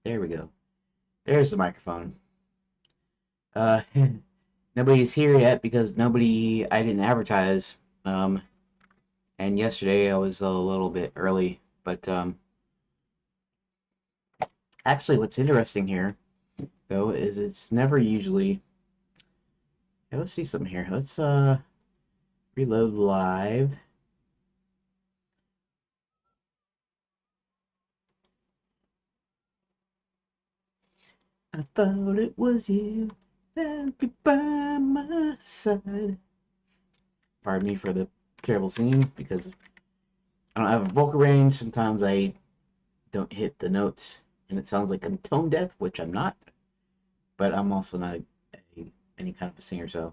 There we go. There's the microphone. Uh, Nobody's here yet because I didn't advertise. Um, and yesterday I was a little bit early. But actually, what's interesting here, though, is it's never usually. Hey, let's see something here. Let's reload live. I thought it was you that'd be by my side. Pardon me for the terrible singing because I don't have a vocal range. Sometimes I don't hit the notes and it sounds like I'm tone deaf, which I'm not, but I'm also not any kind of a singer, so.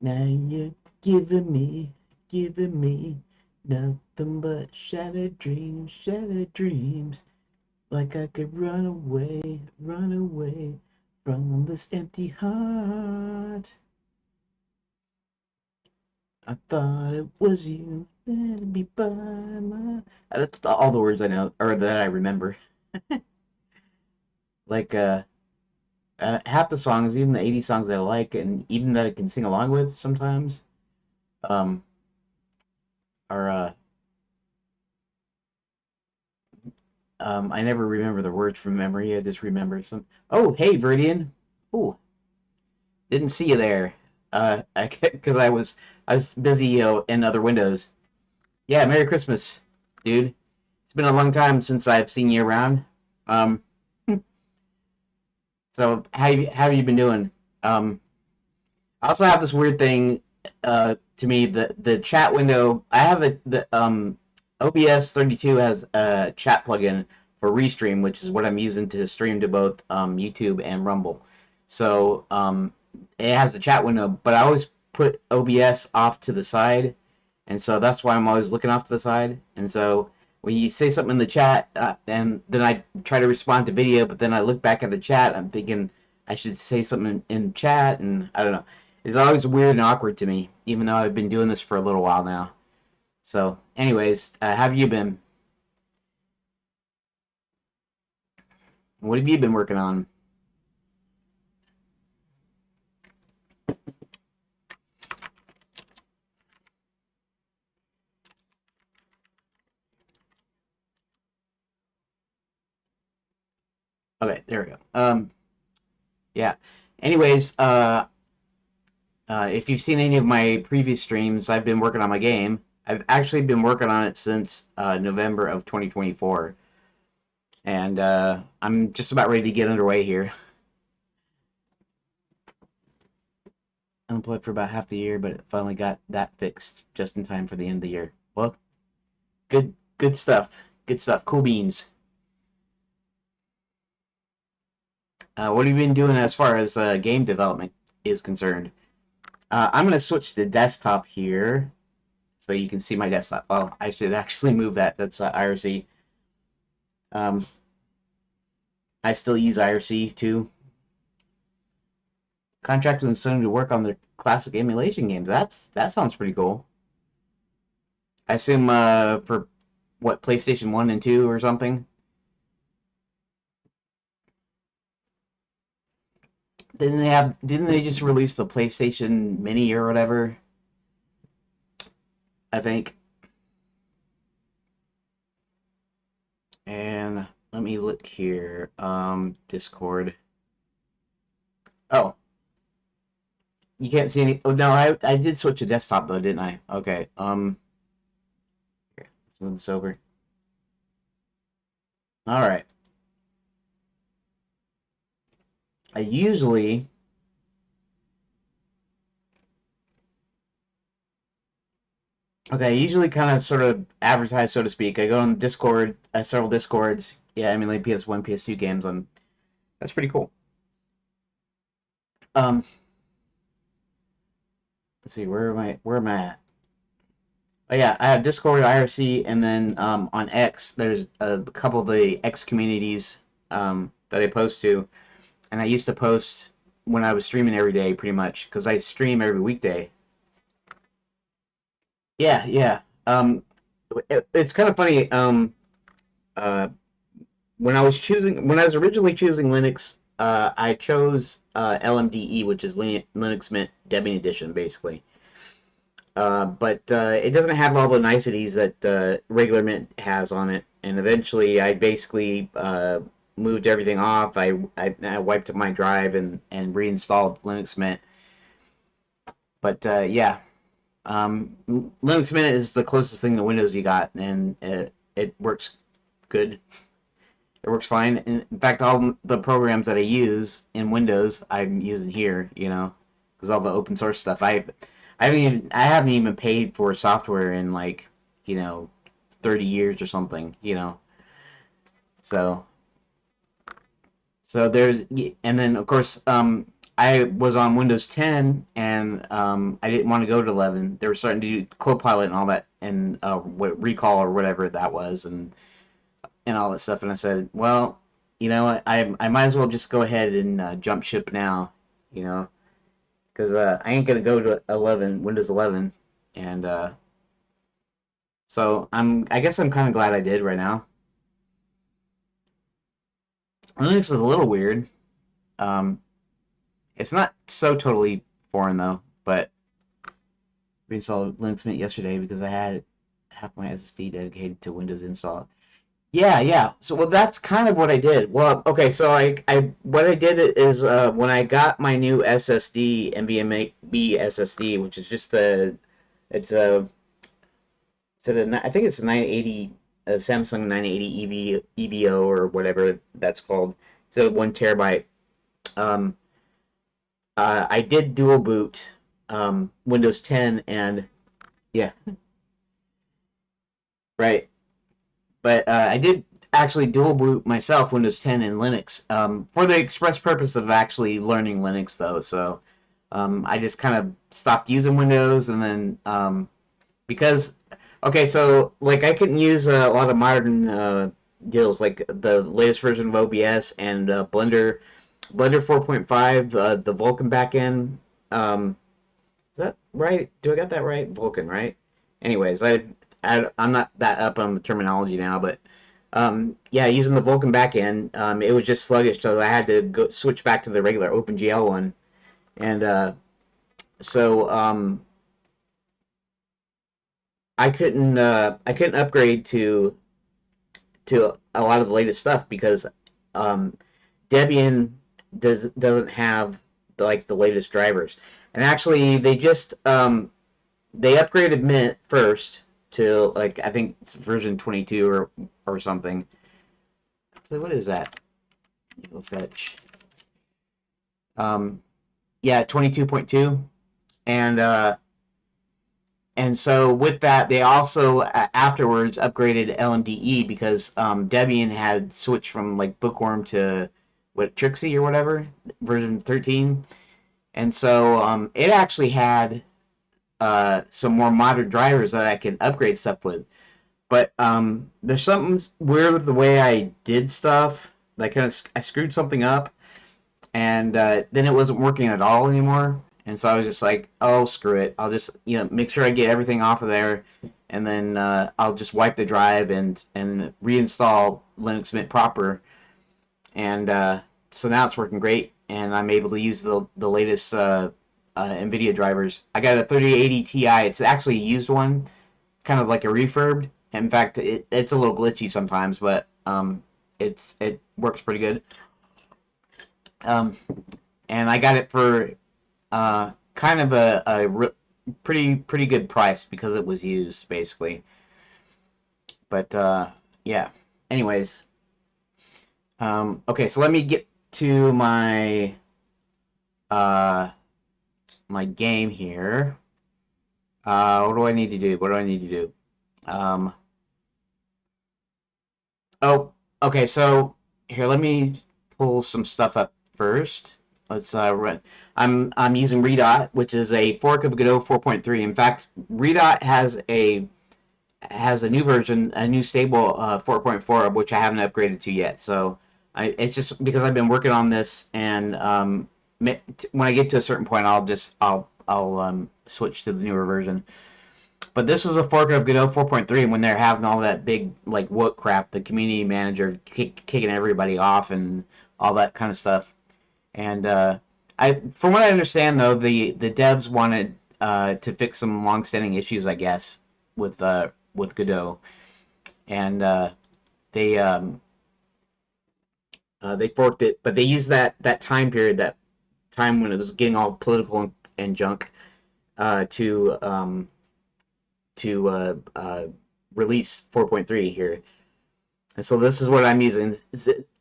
Now you're giving me nothing but shattered dreams, like I could run away from this empty heart. I thought it was you that'd be by my. That's all the words I know, or that I remember. Like half the songs, even the '80s songs that I like, and even that I can sing along with sometimes, um, are I never remember the words from memory. I just remember some. Oh, hey, Viridian. Oh, didn't see you there. Because I was busy in other windows. Yeah, Merry Christmas, dude. It's been a long time since I've seen you around. Um, so how have you been doing? Um, I also have this weird thing to me, the chat window. I have the OBS 32 has a chat plugin for Restream, which is what I'm using to stream to both YouTube and Rumble. So it has the chat window, but I always put OBS off to the side, and so that's why I'm always looking off to the side. And so when you say something in the chat, and then I try to respond to video, but then I look back at the chat, I'm thinking I should say something in chat, and I don't know. It's always weird and awkward to me, even though I've been doing this for a little while now. So, anyways, how have you been? What have you been working on? Okay, there we go. Yeah. Anyways, if you've seen any of my previous streams, I've been working on my game. I've actually been working on it since November of 2024, and I'm just about ready to get underway here. Unemployed for about half the year, but it finally got that fixed just in time for the end of the year. Well, good stuff. Good stuff. Cool beans. What have you been doing as far as game development is concerned? I'm going to switch to desktop here so you can see my desktop. Well, I should actually move that. That's IRC. Um, I still use IRC too. Contracted with Sony to work on their classic emulation games. That sounds pretty cool. I assume for what, PlayStation 1 and 2 or something? Didn't they just release the PlayStation Mini or whatever? I think. And let me look here. Discord. Oh, you can't see any. Oh no, I did switch to desktop though, didn't I? Okay. Here, let's move this over. All right. I usually Okay, I usually kind of sort of advertise, so to speak. I go on Discord, several Discords. Yeah, I mean like PS1, PS2 games on. That's pretty cool. Um, let's see, where am I at? Oh yeah, I have Discord, IRC, and then on X, there's a couple of the X communities that I post to, and I used to post when I was streaming every day, pretty much, because I stream every weekday. Yeah, yeah. Um, it's kind of funny. Uh, when I was originally choosing Linux, I chose LMDE, which is Linux Mint Debian Edition, basically. But it doesn't have all the niceties that regular Mint has on it. And eventually, I basically moved everything off. I wiped up my drive and reinstalled Linux Mint. But yeah, Linux Mint is the closest thing to Windows you got, and it works good. It works fine. In fact, all the programs that I use in Windows, I'm using here. Because all the open source stuff, I haven't even paid for software in like, you know, 30 years or something. So so there's and then of course I was on Windows 10 and I didn't want to go to 11. They were starting to do Copilot and all that and what recall or whatever that was and all that stuff. And I said, well, I might as well just go ahead and jump ship now, you know, because I ain't gonna go to 11, Windows 11, and so I guess I'm kind of glad I did right now. Linux is a little weird. Um, it's not so totally foreign though, but we installed Linux Mint yesterday because I had half my SSD dedicated to Windows install. Yeah, yeah. So, well, that's kind of what I did. Well, okay. So, what I did is when I got my new SSD, NVMe SSD, which is just it's a, I think it's a 980, a Samsung 980 EVO or whatever that's called. So 1 terabyte. Um, I did dual boot Windows 10 and yeah, right. But I did actually dual boot myself Windows 10 and Linux for the express purpose of actually learning Linux, though. So I just kind of stopped using Windows, and then because okay, so like I couldn't use a lot of modern deals like the latest version of OBS and Blender 4.5, the Vulkan backend. Is that right? Do I got that right? Vulkan, right? Anyways, I'm not that up on the terminology now, but yeah, using the Vulkan backend, it was just sluggish, so I had to go switch back to the regular OpenGL one, and so I couldn't upgrade to a lot of the latest stuff because um, Debian doesn't have like the latest drivers, and actually they upgraded Mint first to like I think it's version 22 or something. So what is that? Go fetch. Um, yeah, 22.2, and and so with that, they also afterwards upgraded LMDE because Debian had switched from like Bookworm to what Trixie or whatever version 13, and so it actually had some more modern drivers that I can upgrade stuff with. But there's something weird with the way I did stuff. I screwed something up, and then it wasn't working at all anymore. And so I was just like, oh, screw it. I'll just make sure I get everything off of there, and then I'll just wipe the drive and reinstall Linux Mint proper. And so now it's working great, and I'm able to use the latest NVIDIA drivers. I got a 3080 Ti. It's actually a used one, kind of like a refurbed. In fact, it's a little glitchy sometimes, but it works pretty good. Um, and I got it for kind of pretty good price because it was used basically. But yeah. Anyways, okay, so let me get to uh, my game here. What do I need to do? What do I need to do? Oh, okay. So here, let me pull some stuff up first. Let's run. I'm using Redot, which is a fork of Godot 4.3. In fact, Redot has a new version, a new stable 4.4, which I haven't upgraded to yet. So it's just because I've been working on this, and when I get to a certain point, I'll switch to the newer version. But this was a fork of Godot 4.3 when they're having all that big like woke crap, the community manager kicking everybody off and all that kind of stuff. And from what I understand though, the devs wanted to fix some long-standing issues, I guess, with Godot, and they forked it, but they used that time period, that time when it was getting all political and junk, uh, to um, to release 4.3 here. And so this is what I'm using.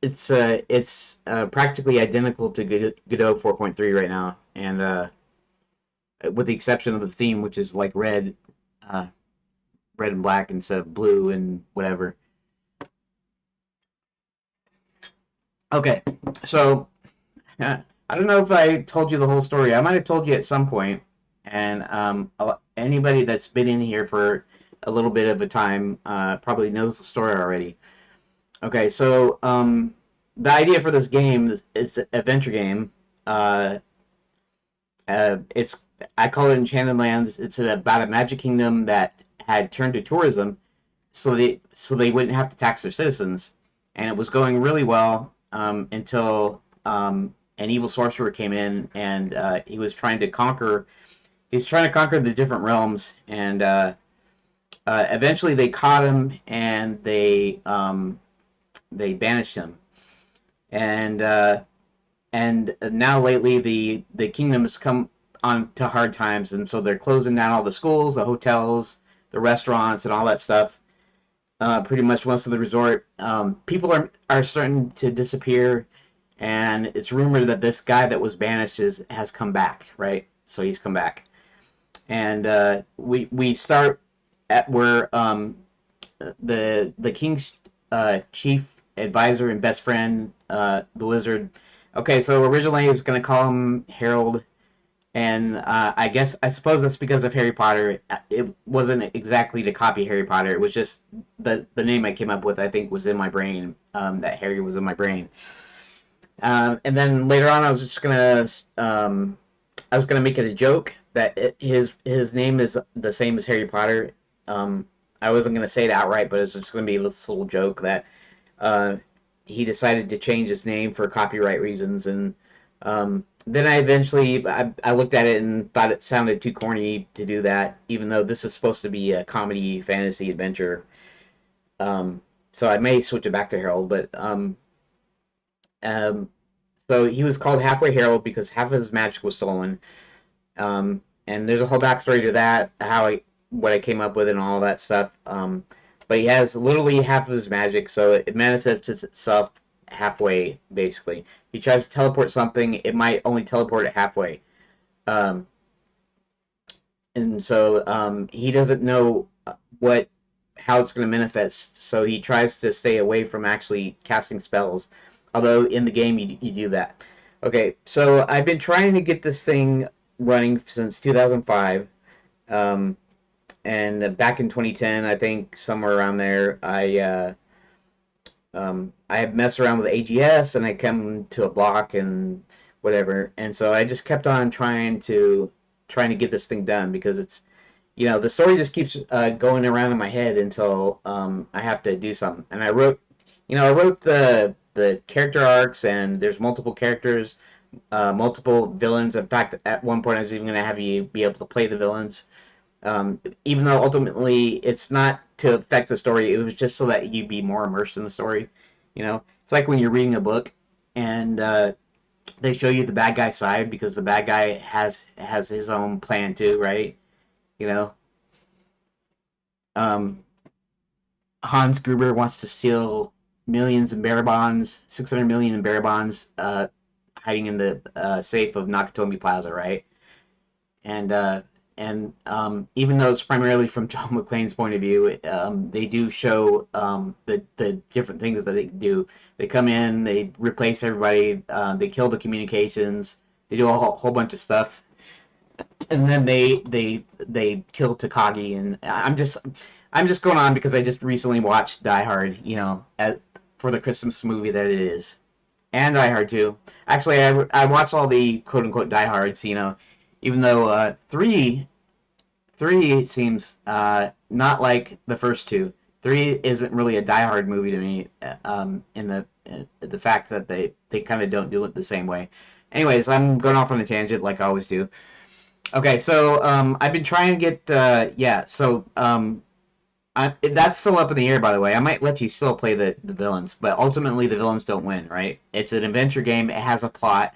It's practically identical to Godot 4.3 right now, and with the exception of the theme, which is like uh, red and black instead of blue and whatever. Okay, so I don't know if I told you the whole story. I might have told you at some point, and anybody that's been in here for a little bit of a time probably knows the story already. Okay, so the idea for this game is an adventure game. Uh, it's I call it Enchanted Lands. It's about a magic kingdom that had turned to tourism, so they wouldn't have to tax their citizens, and it was going really well until an evil sorcerer came in, and he was trying to conquer. He's trying to conquer the different realms, and eventually they caught him and they banished him, and now lately the kingdom has come on to hard times, and so they're closing down all the schools, the hotels, the restaurants, and all that stuff. Pretty much most of the resort. People are starting to disappear, and it's rumored that this guy that was banished has come back. Right, so he's come back, and we start at where the king's chief advisor and best friend, the wizard. Okay, so originally I was gonna call him Harold, and I suppose that's because of Harry Potter. It wasn't exactly to copy Harry Potter. It was just the name I came up with. I think was in my brain. That Harry was in my brain. And then later on, I was gonna make it a joke that his name is the same as Harry Potter. I wasn't gonna say it outright, but it's just gonna be a little joke that uh, he decided to change his name for copyright reasons, and then I looked at it and thought it sounded too corny to do that, even though this is supposed to be a comedy fantasy adventure. So I may switch it back to Harold, but um, so he was called Halfway Harold because half of his magic was stolen. And there's a whole backstory to that, what I came up with and all that stuff. But he has literally half of his magic, so it manifests itself halfway, basically. He tries to teleport something, it might only teleport it halfway. Um, and so he doesn't know what how it's going to manifest, so he tries to stay away from actually casting spells. Although in the game you do that. Okay, so I've been trying to get this thing running since 2005. Um, and back in 2010, I think somewhere around there, I had messed around with AGS and I come to a block and whatever, and so I just kept on trying to get this thing done because it's the story just keeps going around in my head until I have to do something. And I wrote the character arcs, and there's multiple characters, multiple villains. In fact, at one point I was even going to have you be able to play the villains. Even though ultimately it's not to affect the story, it was just so that you'd be more immersed in the story. It's like when you're reading a book and they show you the bad guy side because the bad guy has his own plan too, right? You know, um, Hans Gruber wants to steal millions in bearer bonds, 600 million in bearer bonds, hiding in the safe of Nakatomi Plaza, right? And even though it's primarily from John McClane's point of view, they do show the different things that they do. They come in, they replace everybody, they kill the communications, they do a whole bunch of stuff, and then they kill Takagi. And I'm just going on because I just recently watched Die Hard, for the Christmas movie that it is, and Die Hard 2. Actually, I watched all the quote unquote Die Hards, even though 3 seems not like the first two. 3 isn't really a Die Hard movie to me. In the fact that they kind of don't do it the same way. Anyways, I'm going off on a tangent like I always do. Okay, so I've been trying to get yeah. So that's still up in the air, by the way. I might let you still play the villains, but ultimately the villains don't win, right? It's an adventure game. It has a plot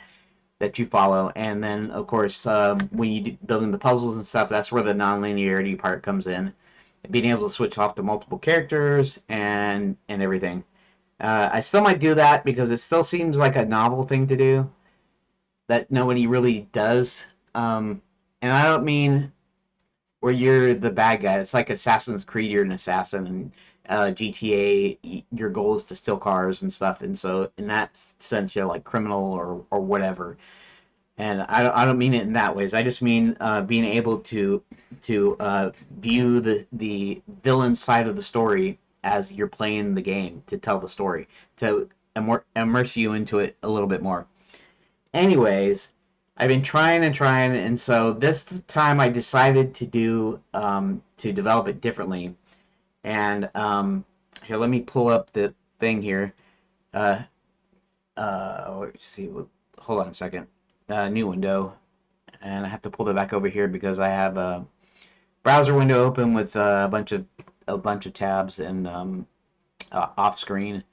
that you follow, and then of course when you building the puzzles and stuff, that's where the non-linearity part comes in. Being able to switch off to multiple characters and everything. I still might do that because it still seems like a novel thing to do that nobody really does. And I don't mean where you're the bad guy. It's like Assassin's Creed, you're an assassin, and GTA, your goal is to steal cars and stuff. And so, in that sense, you're like criminal or whatever. And I don't mean it in that ways. I just mean being able to view the villain side of the story as you're playing the game to tell the story to immerse you into it a little bit more. Anyways, I've been trying and trying, and so this time I decided to develop it differently. And here, let me pull up the thing here. Uh, let's see. Hold on a second. New window, and I have to pull that back over here because I have a browser window open with a bunch of tabs and off screen.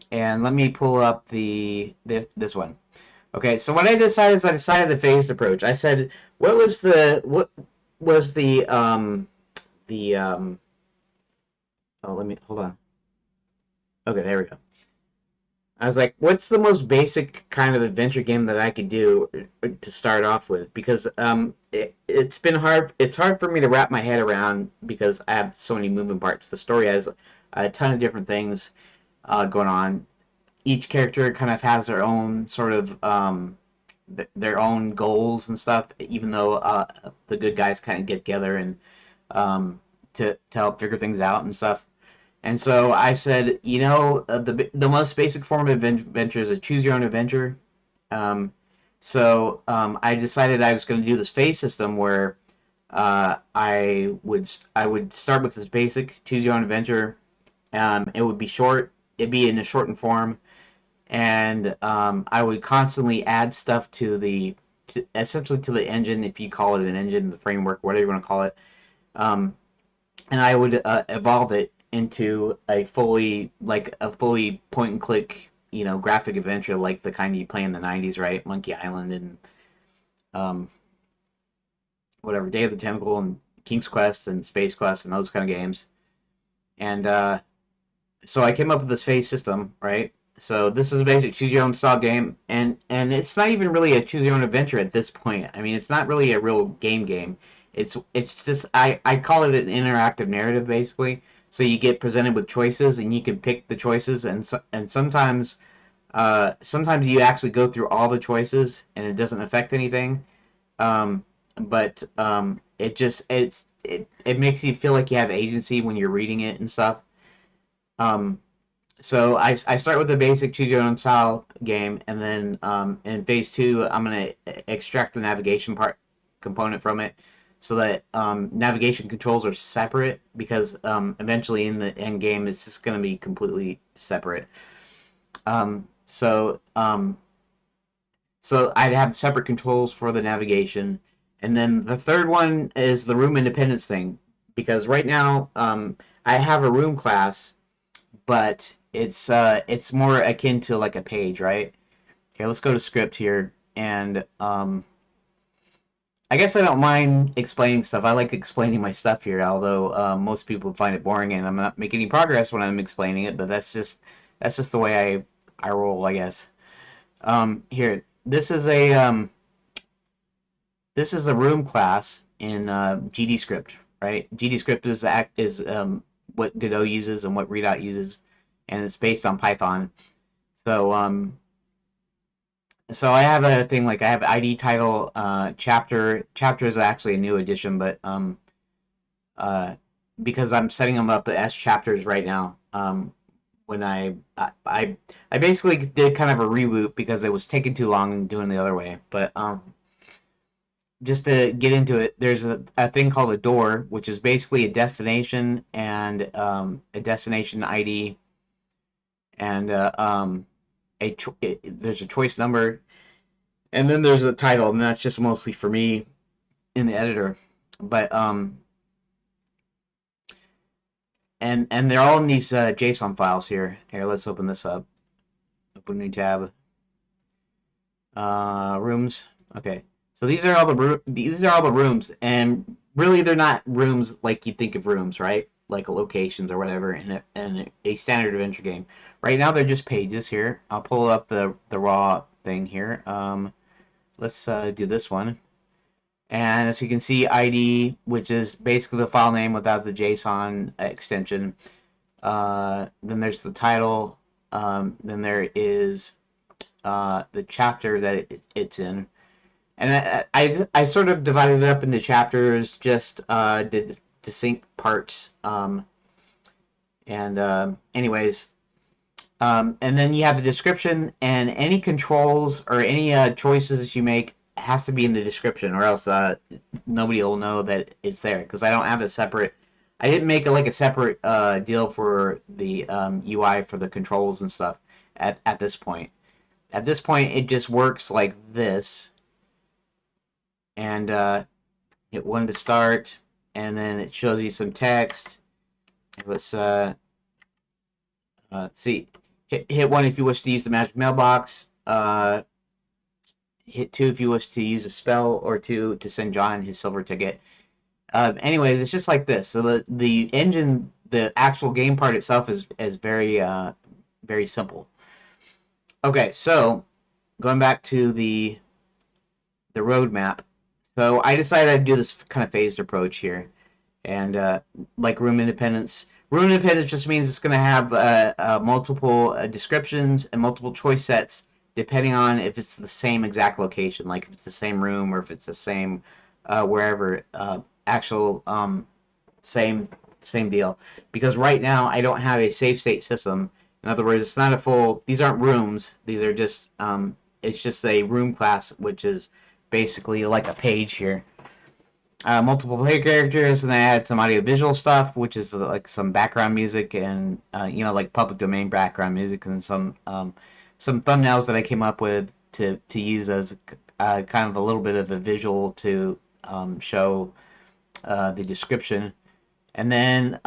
And let me pull up this one. Okay, so what I decided is I decided the phased approach. I said, what was the oh, let me hold on. Okay, there we go. I was like, what's the most basic kind of adventure game that I could do to start off with? Because it's been hard. It's hard for me to wrap my head around because I have so many moving parts. The story has a ton of different things going on. Each character kind of has their own sort of their own goals and stuff. Even though the good guys kind of get together and to help figure things out and stuff. And so I said, the most basic form of adventure is a choose your own adventure. Um, so I decided I was going to do this phase system where I would start with this basic choose your own adventure. It would be short. It'd be in a shortened form, and I would constantly add stuff essentially to the engine, if you call it an engine, the framework, whatever you want to call it. Um, and I would evolve it into a fully point and click, graphic adventure like the kind you play in the '90s, right? Monkey Island and um, whatever, Day of the Tentacle and King's Quest and Space Quest and those kind of games. And so I came up with this phase system, right? So this is a basic choose your own style game, and it's not even really a choose your own adventure at this point. I mean, it's not really a real game. It's just I call it an interactive narrative basically. So you get presented with choices, and you can pick the choices, and sometimes you actually go through all the choices, and it doesn't affect anything. But it makes you feel like you have agency when you're reading it and stuff. Um, so I start with the basic choose your own style game, and then in phase two, I'm gonna extract the navigation part component from it, so that navigation controls are separate because eventually in the end game it's just gonna be completely separate. Um, so um, so I'd have separate controls for the navigation, and then the third one is the room independence thing because right now I have a room class, but it's more akin to like a page, right? Here, let's go to script here, and I guess I don't mind explaining stuff. I like explaining my stuff here, although most people find it boring, and I'm not making any progress when I'm explaining it. But that's just the way I roll, I guess. Here, this is a room class in GD script, right? GD script is what Godot uses and what Redot uses, and it's based on Python. So so I have a thing like I have ID title chapter is actually a new addition, but uh because I'm setting them up as chapters right now. When I basically did kind of a reboot because it was taking too long and doing it the other way. But just to get into it, there's a thing called a door, which is basically a destination and a destination ID, and there's a choice number, and then there's a title, and that's just mostly for me in the editor. But and they're all in these JSON files here. Here, let's open this up. Open a new tab. Rooms. Okay. So these are all the rooms, and really they're not rooms like you think of rooms, right? Like locations or whatever in a standard adventure game. Right now they're just pages here. I'll pull up the raw thing here. Let's do this one. And as you can see, ID, which is basically the file name without the JSON extension. Then there's the title. Then there is the chapter that it's in. And I sort of divided it up into chapters, just did distinct parts. Anyways, and then you have the description, and any controls or any choices that you make has to be in the description, or else nobody will know that it's there, because I don't have a separate. I didn't make a separate deal for the UI for the controls and stuff at this point. At this point, it just works like this, and hit 1 to start, and then it shows you some text. Let's see. Hit 1 if you wish to use the magic mailbox. Hit 2 if you wish to use a spell, or 2 to send John his silver ticket. Anyways, it's just like this. So the engine, the actual game part itself is very very simple. Okay, so going back to the roadmap. So I decided I'd do this kind of phased approach here, and like room independence. Room independence just means it's going to have multiple descriptions and multiple choice sets depending on if it's the same exact location, like if it's the same room or if it's the same wherever actual same deal. Because right now I don't have a save state system. In other words, it's not a full. These aren't rooms. These are just. It's just a room class, which is basically like a page here. Multiple player characters, and I add some audio visual stuff, which is like some background music and like public domain background music, and some thumbnails that I came up with to use as kind of a little bit of a visual to show the description. And then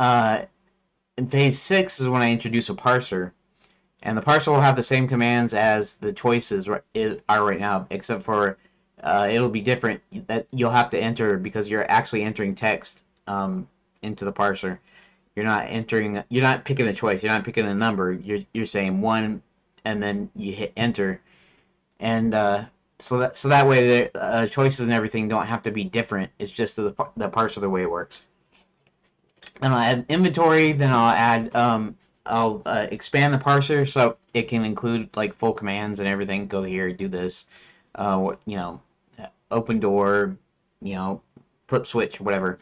in phase 6 is when I introduce a parser, and the parser will have the same commands as the choices are right now, except for it'll be different. That you'll have to enter, because you're actually entering text into the parser. You're not picking a choice. You're not picking a number. You're saying 1, and then you hit enter, and so that way the choices and everything don't have to be different. It's just the parser the way it works. And I'll add inventory. Then I'll add I'll expand the parser so it can include like full commands and everything. Go here, do this. Open door, flip switch, whatever.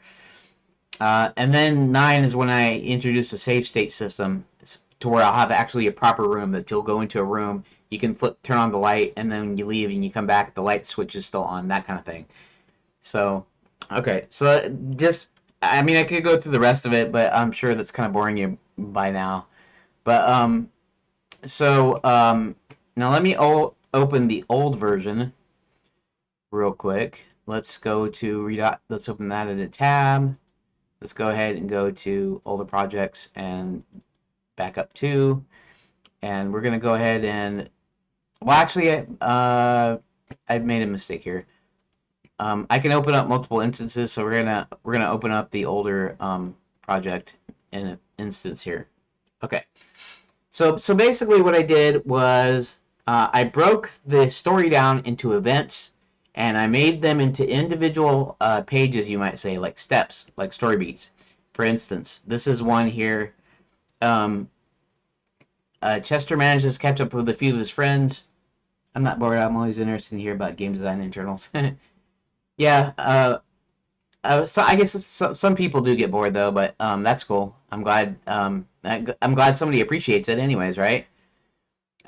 And then 9 is when I introduce a save state system to where I'll have actually a proper room that you'll go into a room. You can turn on the light, and then you leave and you come back, the light switch is still on, that kind of thing. So, okay. So just, I mean, I could go through the rest of it, but I'm sure that's kind of boring you by now. But, now let me open the old version real quick. Let's go to let's open that in a tab. Let's go ahead and go to older projects and back up to, and we're gonna go ahead and, well, actually, I've made a mistake here. I can open up multiple instances, so we're gonna open up the older project in an instance here. Okay, so basically what I did was I broke the story down into events, and I made them into individual pages, you might say, like steps, like story beats. For instance, this is one here. Chester manages to catch up with a few of his friends. I'm not bored. I'm always interested to hear about game design internals. Yeah. So I guess some people do get bored though, but that's cool. I'm glad. I'm glad somebody appreciates it, anyways, right?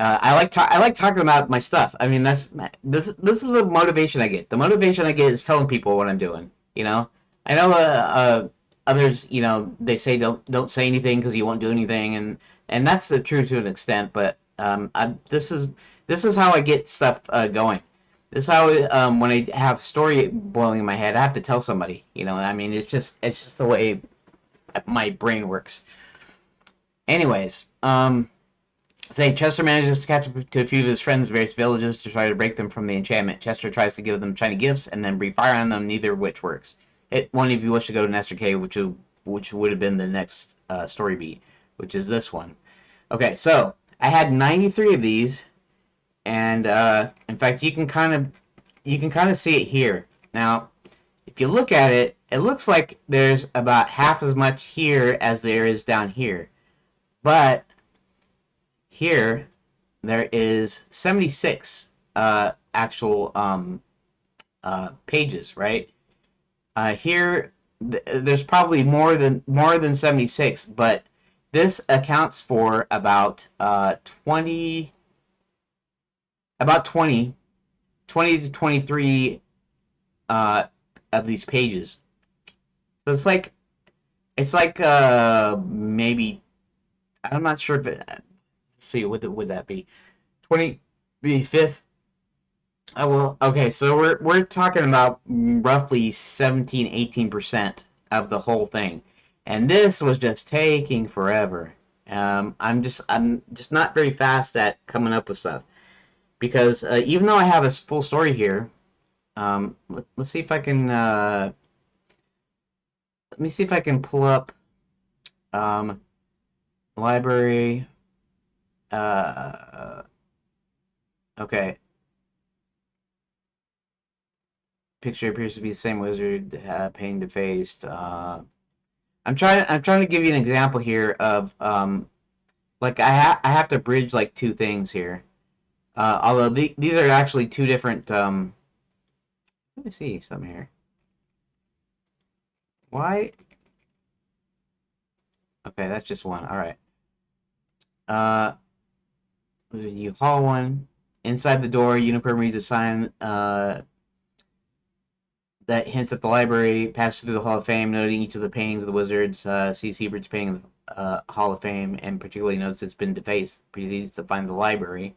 I like talking about my stuff. I mean, this is the motivation I get. The motivation I get is telling people what I'm doing. You know, I know others, you know, they say don't say anything because you won't do anything, and that's the true to an extent. But this is how I get stuff going. This is how when I have story boiling in my head, I have to tell somebody. You know, I mean, it's just the way my brain works. Anyways, say Chester manages to catch up to a few of his friends in various villages to try to break them from the enchantment. Chester tries to give them shiny gifts and then breathe fire on them, neither of which works. Hit one if you wish to go to Nestor Cave, which would have been the next story beat, which is this one. Okay, so I had 93 of these, and in fact, you can kind of see it here. Now, if you look at it, it looks like there's about half as much here as there is down here, but here there is 76 actual pages, right? Here there's probably more than 76, but this accounts for about 20 about 20 to 23 uh, of these pages. So it's like maybe I'm not sure if it. Let's see, would that be 25th? Oh well, okay. So we're talking about roughly 17-18% of the whole thing, and this was just taking forever. I'm just not very fast at coming up with stuff because even though I have a full story here, let's see if I can. Let me see if I can pull up um, library. Uh, okay. Picture appears to be the same wizard pain defaced. I'm trying to give you an example here of like I have to bridge like two things here. Although these are actually two different. Let me see some here. Why? Okay, that's just one. All right. Uh, you haul one inside the door. Uniper reads a sign. That hints at the library, passes through the Hall of Fame, noting each of the paintings of the wizards, sees Hebert's painting of the Hall of Fame, and particularly notes it's been defaced, proceeds to find the library.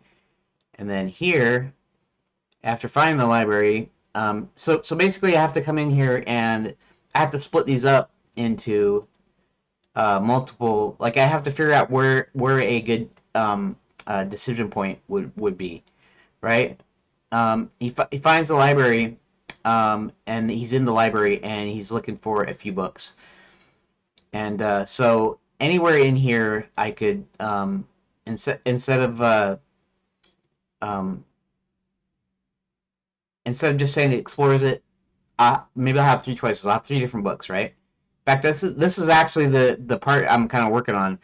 And then here, after finding the library, so basically I have to come in here and I have to split these up into multiple, like I have to figure out where a good decision point would be, right? He finds the library, and he's in the library and he's looking for a few books. And so anywhere in here, I could instead of um, instead of just saying it explores it, maybe I'll have three choices. I'll have three different books, right? In fact, this is actually the part I'm kind of working on.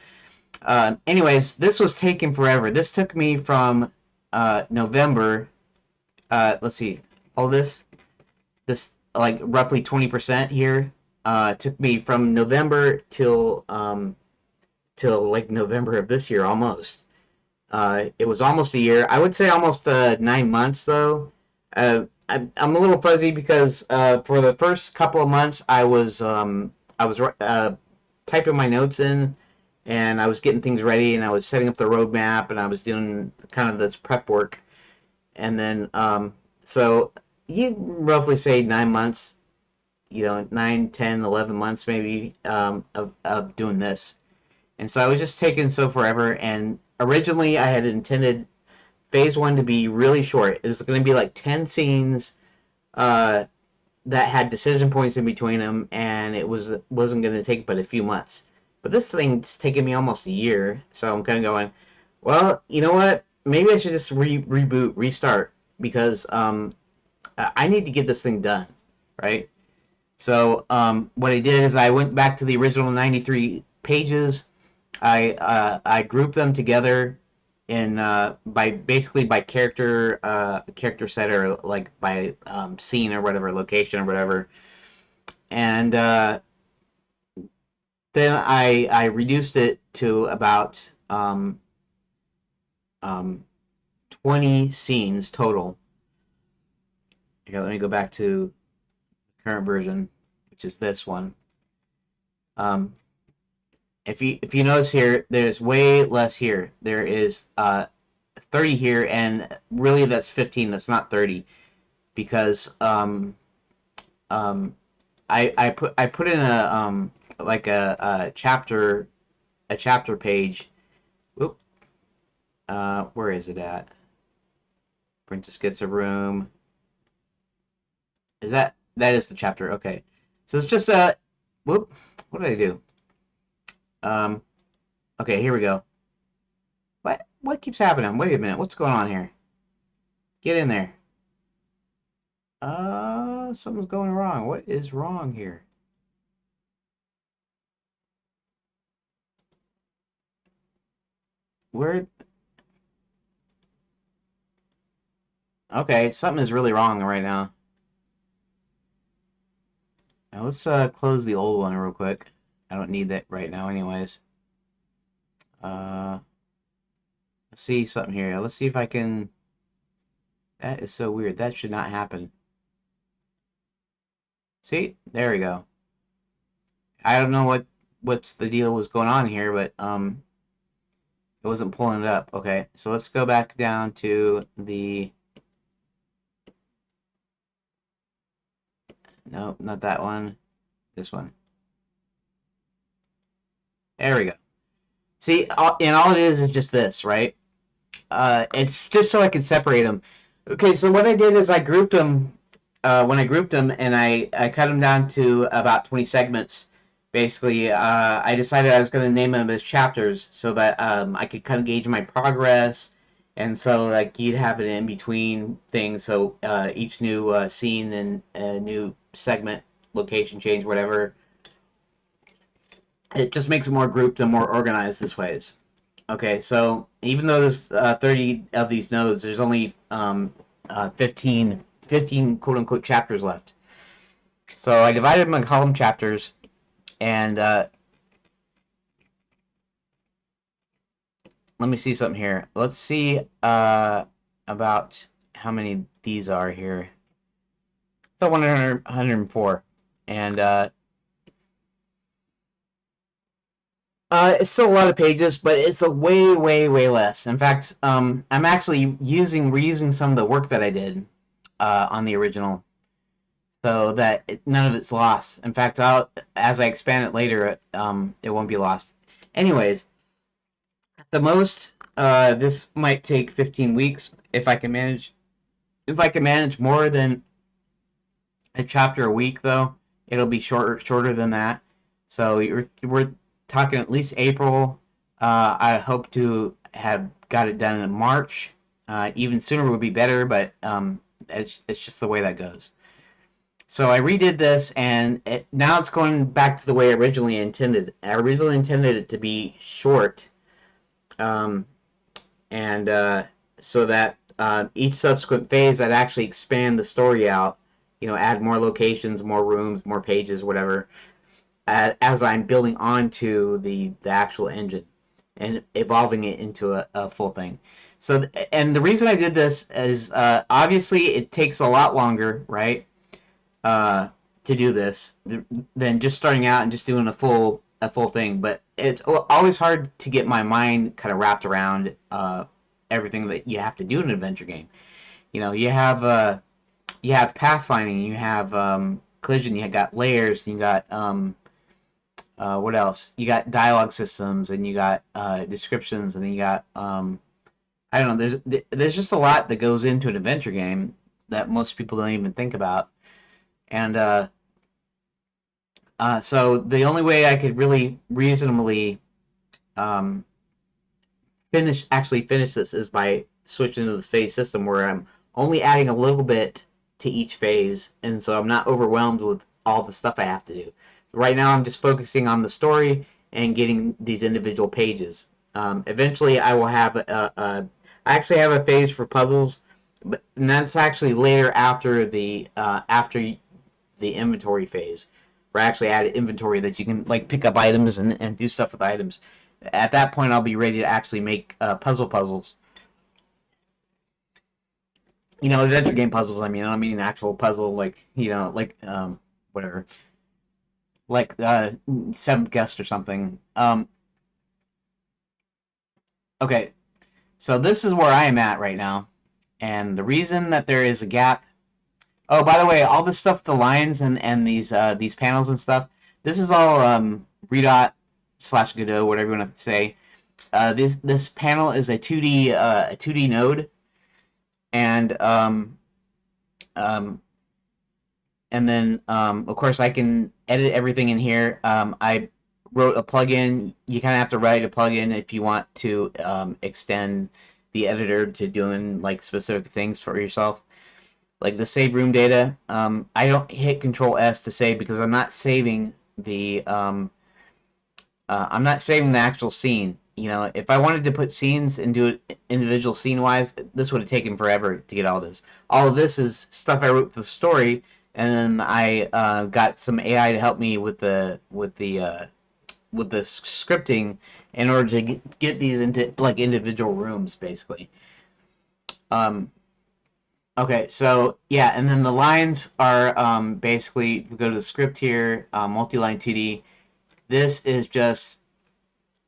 Anyways, this was taking forever. This took me from November. Let's see, all this like roughly 20% here took me from November till like November of this year almost. It was almost a year. I would say almost 9 months though. I'm a little fuzzy because for the first couple of months I was typing my notes in and I was getting things ready and I was setting up the roadmap and I was doing kind of this prep work. And then so you roughly say 9 months, you know, 9, 10, 11 months maybe of doing this. And so I was just taking so forever. And originally I had intended phase one to be really short. It was going to be like 10 scenes uh, that had decision points in between them, and wasn't going to take but a few months. But this thing's taken me almost a year, so I'm kind of going, well, you know what? Maybe I should just reboot, restart, because I need to get this thing done, right? So what I did is I went back to the original 93 pages. I grouped them together in by basically by character set or like by scene or whatever, location or whatever, and then I reduced it to about 20 scenes total. Here, let me go back to the current version, which is this one. If you notice here, there's way less here. There is 30 here, and really that's 15. That's not 30 because I put in a like a chapter page. Whoop. Where is it at? Princess gets a room. Is that is the chapter? Okay, so it's just a whoop. What did I do? Okay, here we go. What keeps happening? Wait a minute. What's going on here? Get in there. Something's going wrong. What is wrong here? Where? Okay, something is really wrong right now. Now let's close the old one real quick. I don't need that right now anyways. Let's see something here. Let's see if I can... That is so weird. That should not happen. See? There we go. I don't know what's the deal was going on here, but it wasn't pulling it up. Okay, so let's go back down to the... No, not that one. This one. There we go. See, and all it is just this, right? It's just so I can separate them. Okay, so what I did is I grouped them, when I grouped them, and I cut them down to about 20 segments. Basically, I decided I was going to name them as chapters so that I could kind of gauge my progress. And so, like, you'd have it in between things. So each new scene and new segment, location change, whatever, it just makes it more grouped and more organized this ways. Okay, so even though there's 30 of these nodes, there's only 15 quote-unquote chapters left. So I divided them in column chapters, and let me see something here. Let's see about how many these are here. So 104. And it's still a lot of pages, but it's a way less. In fact, I'm actually reusing some of the work that I did on the original, so that none of it's lost. In fact, as I expand it later, it won't be lost. Anyways, at the most, this might take 15 weeks if I can manage. If I can manage more than a chapter a week, though, it'll be shorter than that. So we're talking at least April. I hope to have got it done in March. Even sooner would be better, but it's just the way that goes. So I redid this, and now it's going back to the way I originally intended. I originally intended it to be short, and so that each subsequent phase I'd actually expand the story out, add more locations, more rooms, more pages, whatever, as I'm building onto the actual engine and evolving it into a full thing. So, and the reason I did this is obviously it takes a lot longer, right, to do this than just starting out and just doing a full thing. But it's always hard to get my mind kind of wrapped around everything that you have to do in an adventure game. You have pathfinding, you have collision, you got layers, you got what else? You got dialogue systems, and you got descriptions, and then you got I don't know. There's just a lot that goes into an adventure game that most people don't even think about, and so the only way I could really reasonably finish this is by switching to this phase system where I'm only adding a little bit to each phase, and so I'm not overwhelmed with all the stuff I have to do. Right now, I'm just focusing on the story and getting these individual pages. Eventually, I will have I actually have a phase for puzzles, and that's actually later after the inventory phase, where I actually add inventory that you can like pick up items and do stuff with items. At that point, I'll be ready to actually make puzzles. You know, adventure game puzzles. I mean, I don't mean actual puzzle like like whatever, like Seventh Guest or something. Okay, so this is where I am at right now, and the reason that there is a gap. Oh, by the way, all this stuff, the lines and these panels and stuff. This is all Redot slash Godot, whatever you want to say. This panel is a 2D node, and um, then of course I can edit everything in here. I wrote a plugin. You kind of have to write a plugin if you want to extend the editor to doing like specific things for yourself, like the save room data. I don't hit Control S to save because I'm not saving the actual scene. You know, if I wanted to put scenes and do it individual scene wise, this would have taken forever to get all this. All of this is stuff I wrote for the story, and then I got some AI to help me with the scripting in order to get these into like individual rooms, basically. Um, okay, so yeah, and then the lines are basically we go to the script here, multi-line 2D. This is just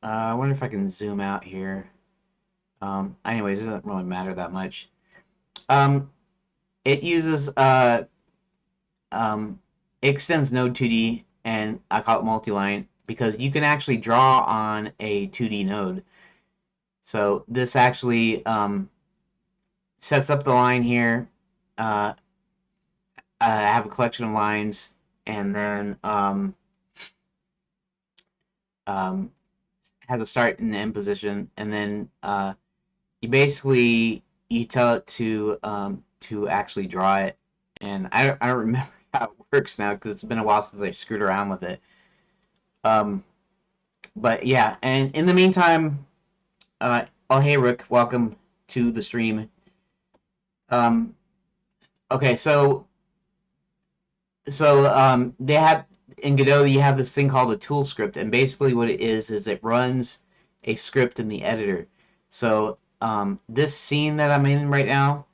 I wonder if I can zoom out here. Anyways, it doesn't really matter that much. Um, it uses it extends Node 2D, and I call it multi-line because you can actually draw on a 2D node. So this actually sets up the line here. Uh, I have a collection of lines, and then um, has a start and end position, and then you basically you tell it to actually draw it, and I don't remember how it works now because it's been a while since I screwed around with it. Um, but yeah, and in the meantime, oh hey Rook, welcome to the stream. Um, okay, so they have in Godot you have this thing called a tool script, and basically what it is it runs a script in the editor. So this scene that I'm in right now.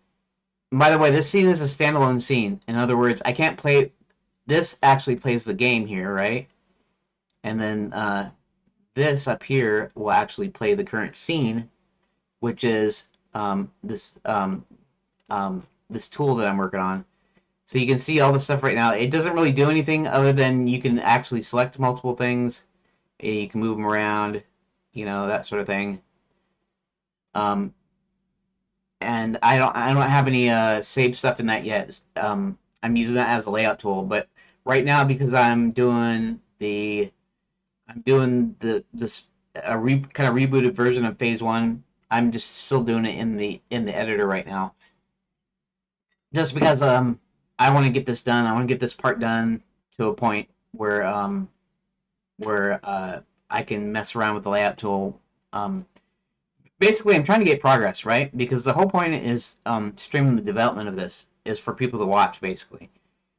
By the way, this scene is a standalone scene. In other words, I can't play. This actually plays the game here, right? And then this up here will actually play the current scene, which is this tool that I'm working on. So you can see all the stuff right now. It doesn't really do anything other than you can actually select multiple things. You can move them around, you know, that sort of thing. Um, and I don't have any saved stuff in that yet. I'm using that as a layout tool, but right now because I'm doing this kind of rebooted version of Phase One. I'm just still doing it in the editor right now, just because I want to get this done. I want to get this part done to a point where I can mess around with the layout tool. Basically, I'm trying to get progress, right? Because the whole point is streaming the development of this is for people to watch, basically.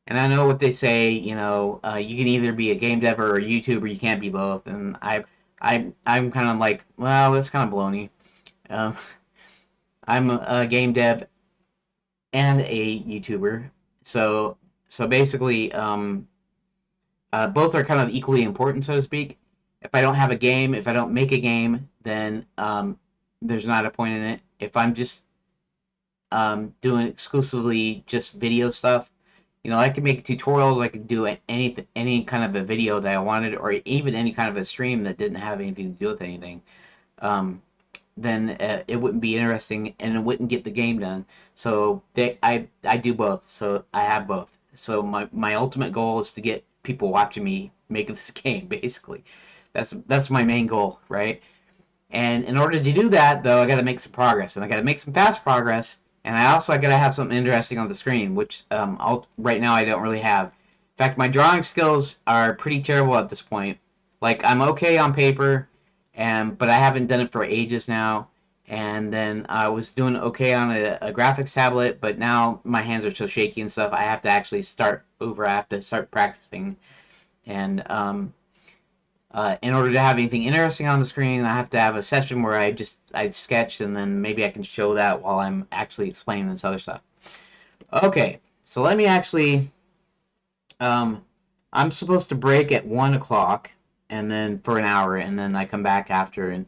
And I know what they say, you know, you can either be a game dev or a YouTuber, you can't be both. And I'm kind of like, well, that's kind of baloney. Um, I'm a game dev and a YouTuber, so basically, both are kind of equally important, so to speak. If I don't have a game, if I don't make a game, then there's not a point in it. If I'm just doing exclusively just video stuff, you know, I could make tutorials. I could do any kind of a video that I wanted, or even any kind of a stream that didn't have anything to do with anything. Um, then it wouldn't be interesting, and it wouldn't get the game done. So I do both. So I have both. So my ultimate goal is to get people watching me make this game. Basically, that's my main goal, right? And in order to do that, though, I got to make some progress, and I got to make some fast progress, and I got to have something interesting on the screen, which right now I don't really have. In fact, my drawing skills are pretty terrible at this point. Like I'm okay on paper, and but I haven't done it for ages now. And then I was doing okay on a graphics tablet, but now my hands are so shaky and stuff. I have to actually start over. I have to start practicing, and in order to have anything interesting on the screen, I have to have a session where I sketch, and then maybe I can show that while I'm actually explaining this other stuff. Okay, so let me actually. I'm supposed to break at 1 o'clock, and then for an hour, and then I come back after. And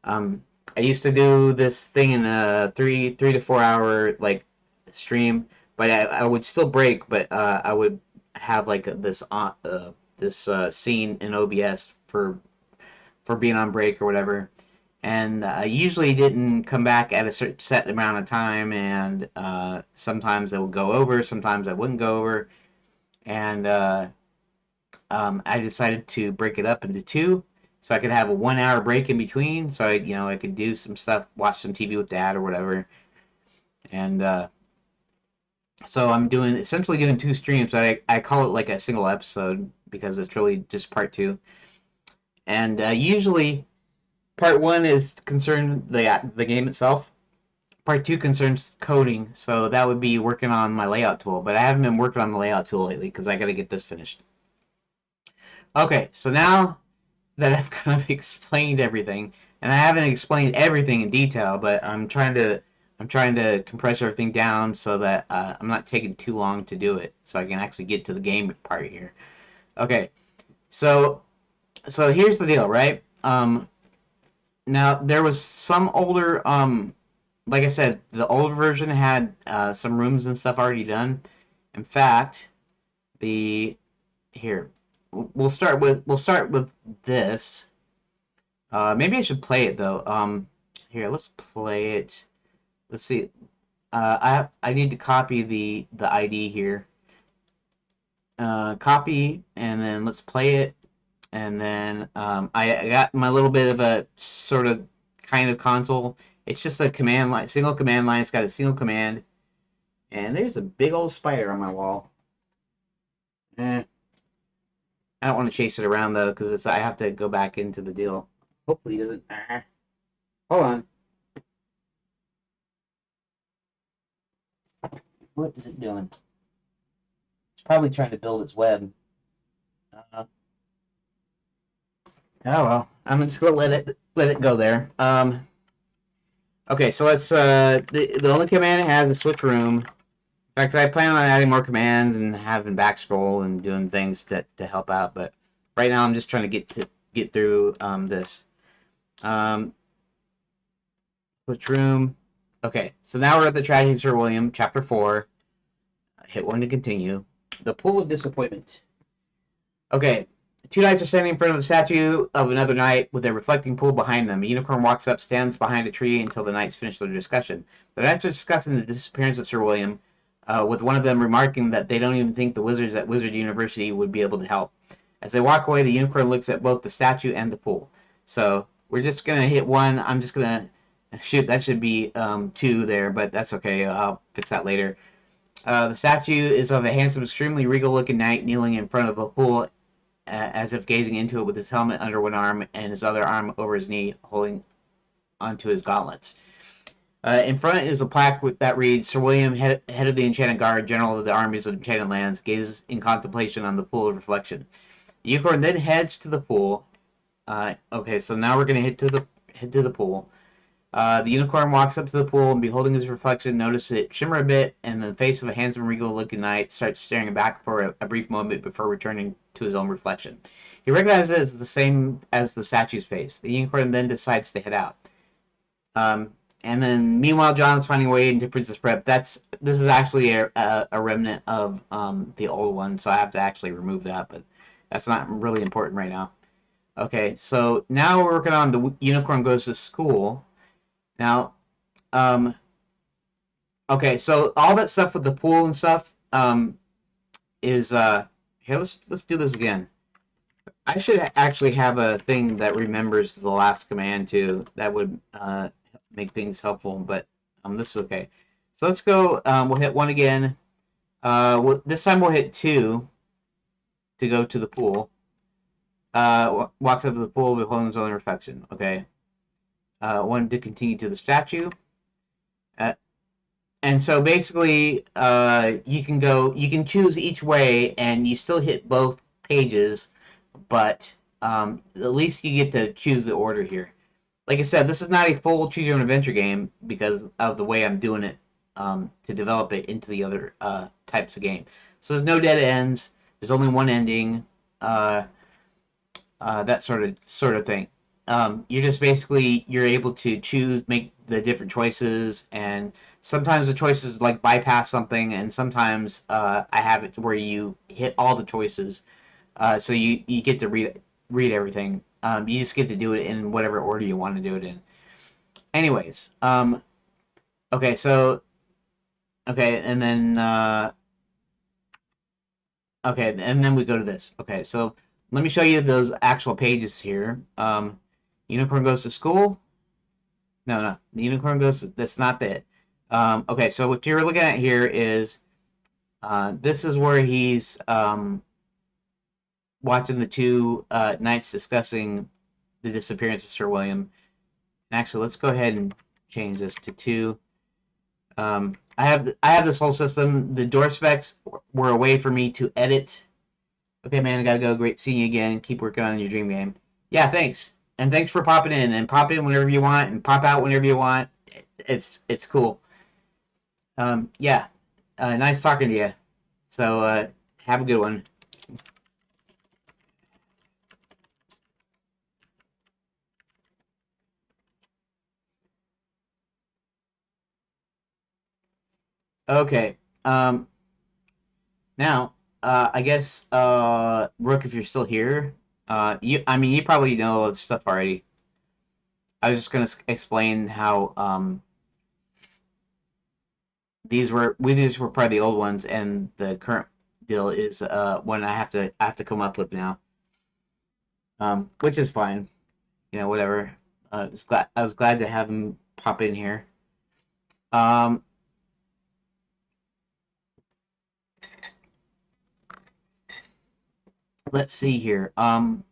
um, I used to do this thing in a 3 to 4 hour like stream, but I would still break, but I would have like this scene in OBS for being on break or whatever. And I usually didn't come back at a certain set amount of time, and sometimes I would go over, sometimes I wouldn't go over, and I decided to break it up into two, so I could have a 1 hour break in between, so I could do some stuff, watch some TV with Dad or whatever, and so I'm doing essentially doing two streams. I call it like a single episode because it's really just part two, and usually part one is concerned the game itself. Part two concerns coding, so that would be working on my layout tool. But I haven't been working on the layout tool lately because I got to get this finished. Okay, so now that I've kind of explained everything, and I haven't explained everything in detail, but I'm trying to compress everything down so that I'm not taking too long to do it, so I can actually get to the game part here. Okay, so here's the deal, right? Now there was some older like I said, the old version had some rooms and stuff already done. In fact, the here we'll start with this. Maybe I should play it though. Here, let's play it. Let's see. I need to copy the ID here. Copy, and then let's play it. And then I got my little bit of a sort of kind of console. It's just a command line, single command line. It's got a single command. And there's a big old spider on my wall. I don't want to chase it around though, because I have to go back into the deal. Hopefully he doesn't. Hold on. What is it doing? It's probably trying to build its web. Uh, oh well, I'm just gonna let it go there. Okay, so let's the only command it has is switch room. In fact, I plan on adding more commands and having back scroll and doing things to help out. But right now, I'm just trying to get through this. Switch room. Okay, so now we're at the Tragedy of Sir William, Chapter 4. Hit 1 to continue. The Pool of Disappointment. Okay, two knights are standing in front of a statue of another knight with a reflecting pool behind them. A unicorn walks up, stands behind a tree until the knights finish their discussion. The knights are discussing the disappearance of Sir William, with one of them remarking that they don't even think the wizards at Wizard University would be able to help. As they walk away, the unicorn looks at both the statue and the pool. So we're just going to hit 1. I'm just going to shoot. That should be 2 there, but that's okay. I'll fix that later. The statue is of a handsome, extremely regal-looking knight kneeling in front of a pool, as if gazing into it with his helmet under one arm and his other arm over his knee, holding onto his gauntlets. In front is a plaque that reads, Sir William, head of the Enchanted Guard, General of the Armies of Enchanted Lands, gazes in contemplation on the pool of reflection. The unicorn then heads to the pool. Okay, so now we're going to head to the pool. The unicorn walks up to the pool and, beholding his reflection, notices it shimmer a bit, and the face of a handsome, regal-looking knight starts staring back for a brief moment before returning to his own reflection. He recognizes it as the same as the statue's face. The unicorn then decides to head out. And then, meanwhile, John's finding a way into Princess Prep. This is actually a remnant of the old one, so I have to actually remove that, but that's not really important right now. Okay, so now we're working on the unicorn goes to school. Now, okay, so all that stuff with the pool and stuff is here. Let's do this again. I should actually have a thing that remembers the last command too. That would make things helpful, but this is okay. So let's go. We'll hit 1 again. This time we'll hit 2 to go to the pool. Walks up to the pool, beholding his own reflection. Okay. 1 to continue to the statue. And so basically, you can choose each way, and you still hit both pages, but at least you get to choose the order here. Like I said, this is not a full choose your own adventure game because of the way I'm doing it to develop it into the other types of game. So there's no dead ends. There's only one ending. Uh, that sort of thing. You're just basically you're able to choose, make the different choices, and sometimes the choices like bypass something, and sometimes I have it where you hit all the choices, so you get to read everything. You just get to do it in whatever order you want to do it in. Anyways, okay, so okay, and then okay, and then we go to this. Okay, so let me show you those actual pages here. Unicorn goes to school. No, no, the unicorn goes. That's not it. Okay, so what you're looking at here is this is where he's watching the two knights discussing the disappearance of Sir William. Actually, let's go ahead and change this to two. I have this whole system. The door specs were a way for me to edit. Okay, man, I gotta go. Great seeing you again. Keep working on your dream game. Yeah, thanks. And thanks for popping in. And pop in whenever you want, and pop out whenever you want. It's cool. Yeah. Nice talking to you. So have a good one. Okay. Now, I guess Rook, if you're still here, I mean, you probably know all this stuff already. I was just gonna explain how these were probably the old ones, and the current deal is one I have to come up with now, which is fine. You know, whatever. I was glad to have him pop in here. Um, let's see here. Where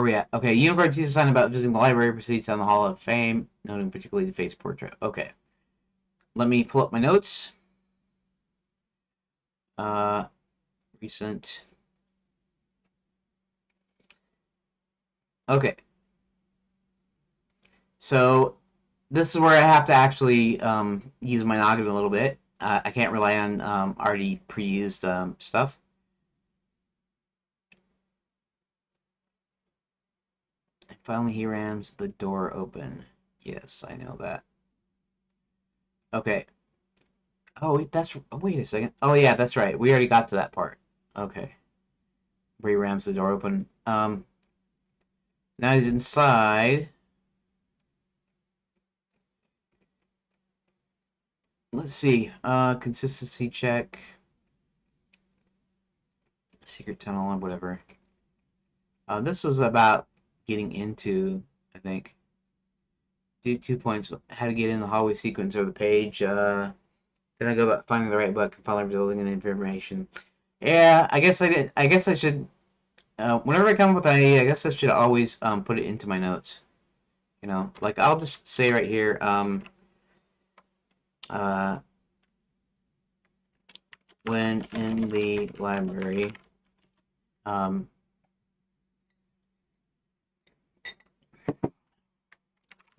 are we at? Okay, Unicorn sees a sign about visiting the library, proceeds down the Hall of Fame, noting particularly the face portrait. Okay, let me pull up my notes. Uh, recent. Okay, so this is where I have to actually use my noggin a little bit. I can't rely on already pre-used stuff. Finally, he rams the door open. Yes, I know that. Okay. Oh, wait a second. Oh yeah, that's right. We already got to that part. Okay. Where he rams the door open. Now he's inside. Let's see. Consistency check. Secret tunnel or whatever. This was about getting into, I think. Do 2 points. How to get in the hallway sequence or the page. Then I go about finding the right book and finally building an information. Yeah, I guess I did. I guess I should. Whenever I come up with an idea, I guess I should always put it into my notes. You know, like I'll just say right here. Uh, when in the library, um,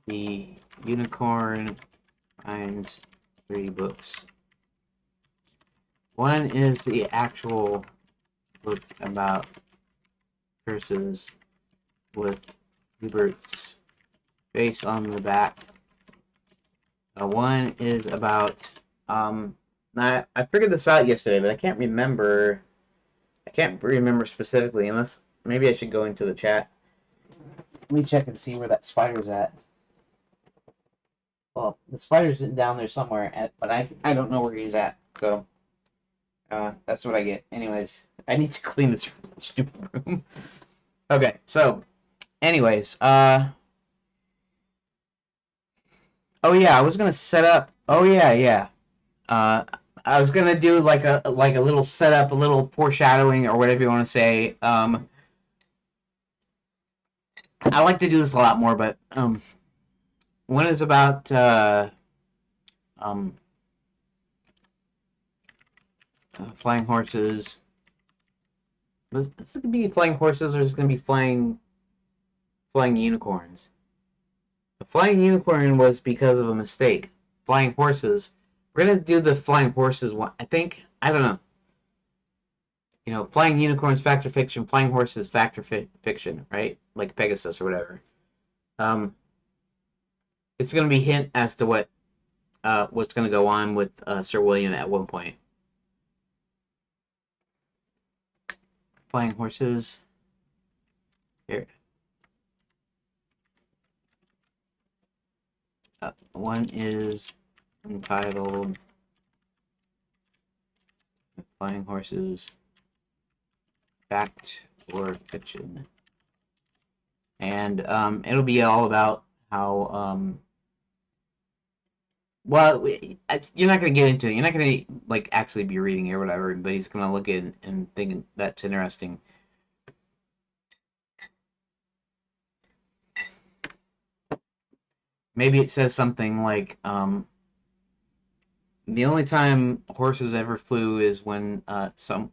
the unicorn finds 3 books. One is the actual book about curses with Hubert's face on the back. One is about I figured this out yesterday, but I can't remember. I can't remember specifically, unless maybe I should go into the chat. Let me check and see where that spider's at. Well, the spider's down there somewhere, but I don't know where he's at. So that's what I get. Anyways, I need to clean this stupid room. Okay, so anyways, oh yeah, I was gonna set up. Oh yeah, yeah. I was gonna do like a little setup, a little foreshadowing, or whatever you want to say. I like to do this a lot more, but one is about um, flying horses. Is this gonna be flying horses, or is it gonna be flying unicorns? The flying unicorn was because of a mistake. Flying horses. We're gonna do the flying horses one. I think. I don't know. You know, flying unicorns, fact or fiction. Flying horses, fact or fiction, right? Like Pegasus or whatever. Um, it's gonna be hint as to what's gonna go on with Sir William at one point. Flying horses. Here. One is entitled Flying Horses, Fact or Fiction. And it'll be all about how, well, you're not going to get into it. You're not going to, like, actually be reading it or whatever, but he's going to look at it and think that's interesting. Maybe it says something like, the only time horses ever flew is when some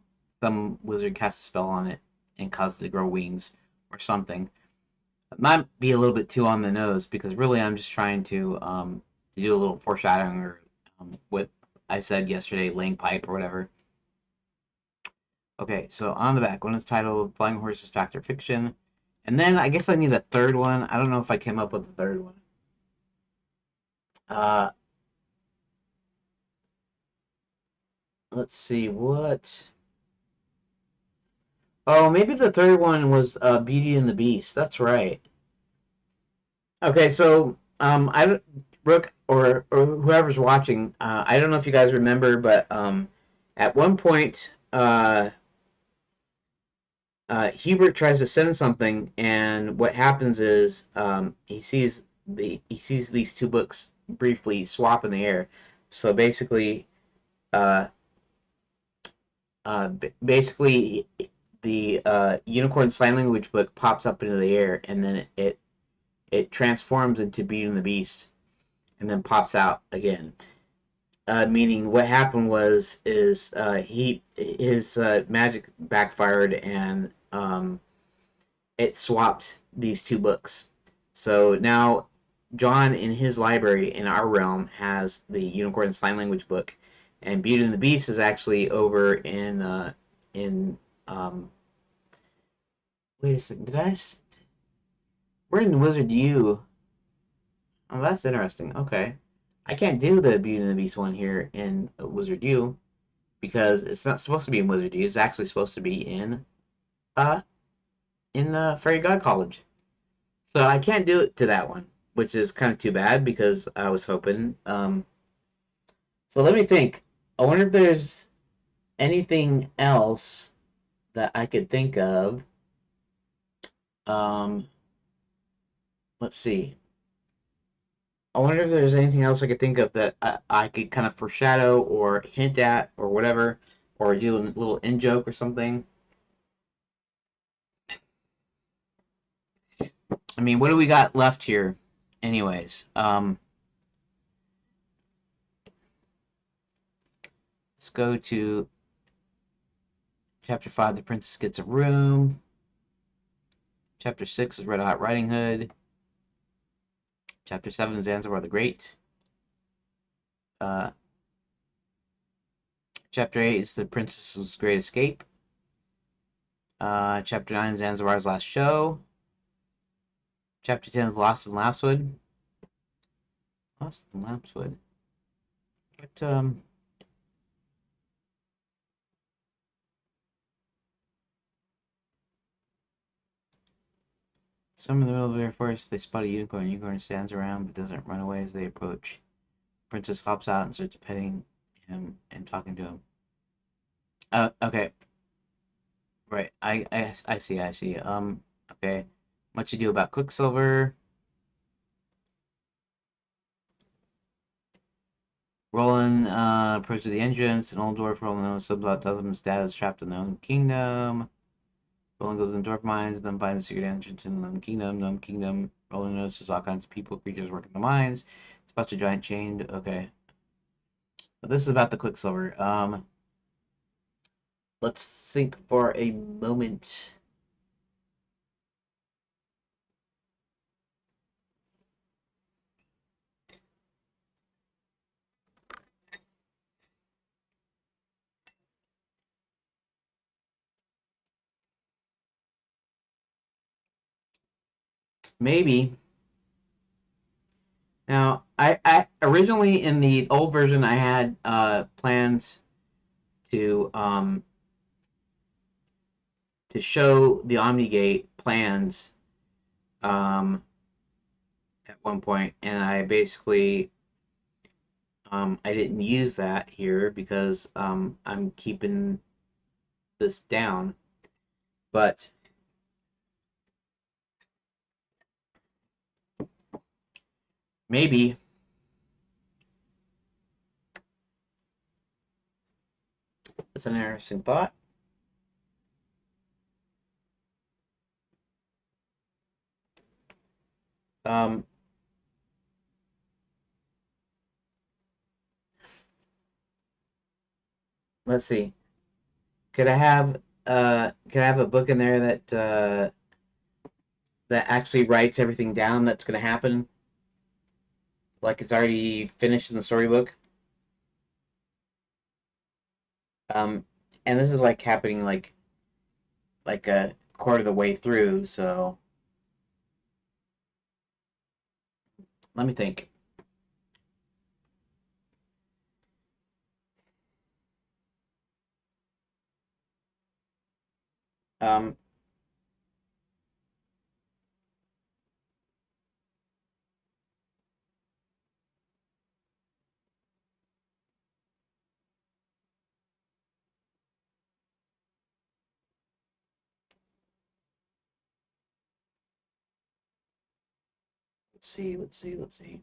wizard cast a spell on it and caused it to grow wings or something. It might be a little bit too on the nose because really I'm just trying to do a little foreshadowing or what I said yesterday, laying pipe or whatever. Okay, so on the back, one is titled Flying Horses Fact or Fiction. And then I guess I need a third one. I don't know if I came up with a third one. Uh, let's see, what? Oh, maybe the third one was Beauty and the Beast. That's right. Okay, so I Brooke or whoever's watching, I don't know if you guys remember, but at one point, Hubert tries to send something, and what happens is he sees these two books briefly swap in the air. So basically, uh, basically the Unicorn Sign Language book pops up into the air, and then it transforms into Beauty and the Beast, and then pops out again. Meaning, what happened was is his magic backfired, and it swapped these two books. So now John in his library in our realm has the Unicorn Sign Language book, and Beauty and the Beast is actually over in wait a second, did I? We're in Wizard U. Oh, that's interesting. Okay, I can't do the Beauty and the Beast one here in Wizard U because it's not supposed to be in Wizard U. It's actually supposed to be uh in Fairy God College. So I can't do it to that one, which is kind of too bad because I was hoping. So let me think. I wonder if there's anything else that I could think of. Um, let's see. I wonder if there's anything else I could think of that I could kind of foreshadow or hint at or whatever, or do a little in joke or something. I mean, what do we got left here, anyways? Let's go to chapter 5. The princess gets a room. Chapter 6 is Red Hot Riding Hood. Chapter 7 is Zanzibar the Great. Uh, Chapter 8 is The Princess's Great Escape. Chapter 9 is Zanzibar's Last Show. Chapter 10 is Lost in Lapswood. Lost in Lapswood. But, some in the middle of their forest, they spot a unicorn. The unicorn stands around but doesn't run away as they approach. The princess hops out and starts petting him and talking to him. Okay. Right. I see, I see. Okay. Much ado about Quicksilver. Roland approaches the entrance. An old dwarf Roland subs out tells him his dad is trapped in the Gnome Kingdom. Roland goes in dwarf mines and then finds the secret entrance in the Gnome Kingdom. Gnome Kingdom. Roland notices all kinds of people, creatures working the mines. It's about a giant chained. Okay. But this is about the Quicksilver. Let's think for a moment. maybe. Now, I originally in the old version I had plans to show the Omnigate plans um, at one point, and I basically I didn't use that here because I'm keeping this down. But maybe that's an interesting thought. Um, let's see. Could I have a book in there that that actually writes everything down that's going to happen, like it's already finished in the storybook? Um, and this is like happening like a quarter of the way through. So let me think. Um, let's see. Let's see. Let's see.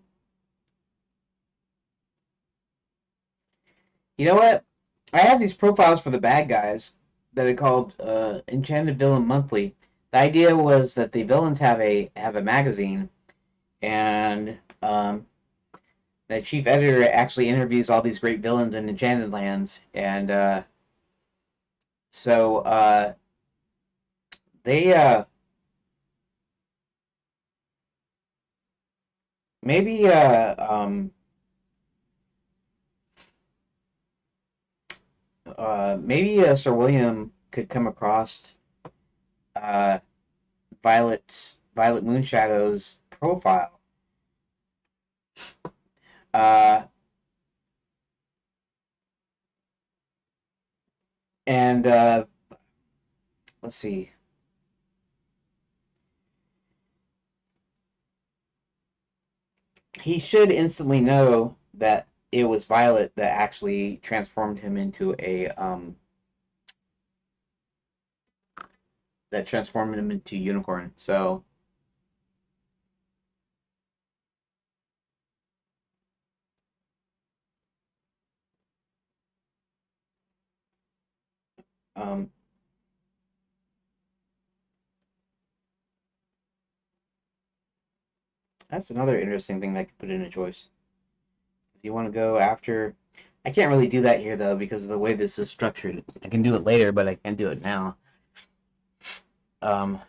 You know what? I have these profiles for the bad guys that are called Enchanted Villain Monthly. The idea was that the villains have a magazine, and the chief editor actually interviews all these great villains in Enchanted Lands, and so they maybe maybe Sir William could come across uh, Violet Moonshadow's profile. Uh, and let's see. He should instantly know that it was Violet that actually transformed him into a that transformed him into a unicorn. So um, that's another interesting thing that I could put in a choice. You want to go after? I can't really do that here though because of the way this is structured. I can do it later, but I can't do it now. Um,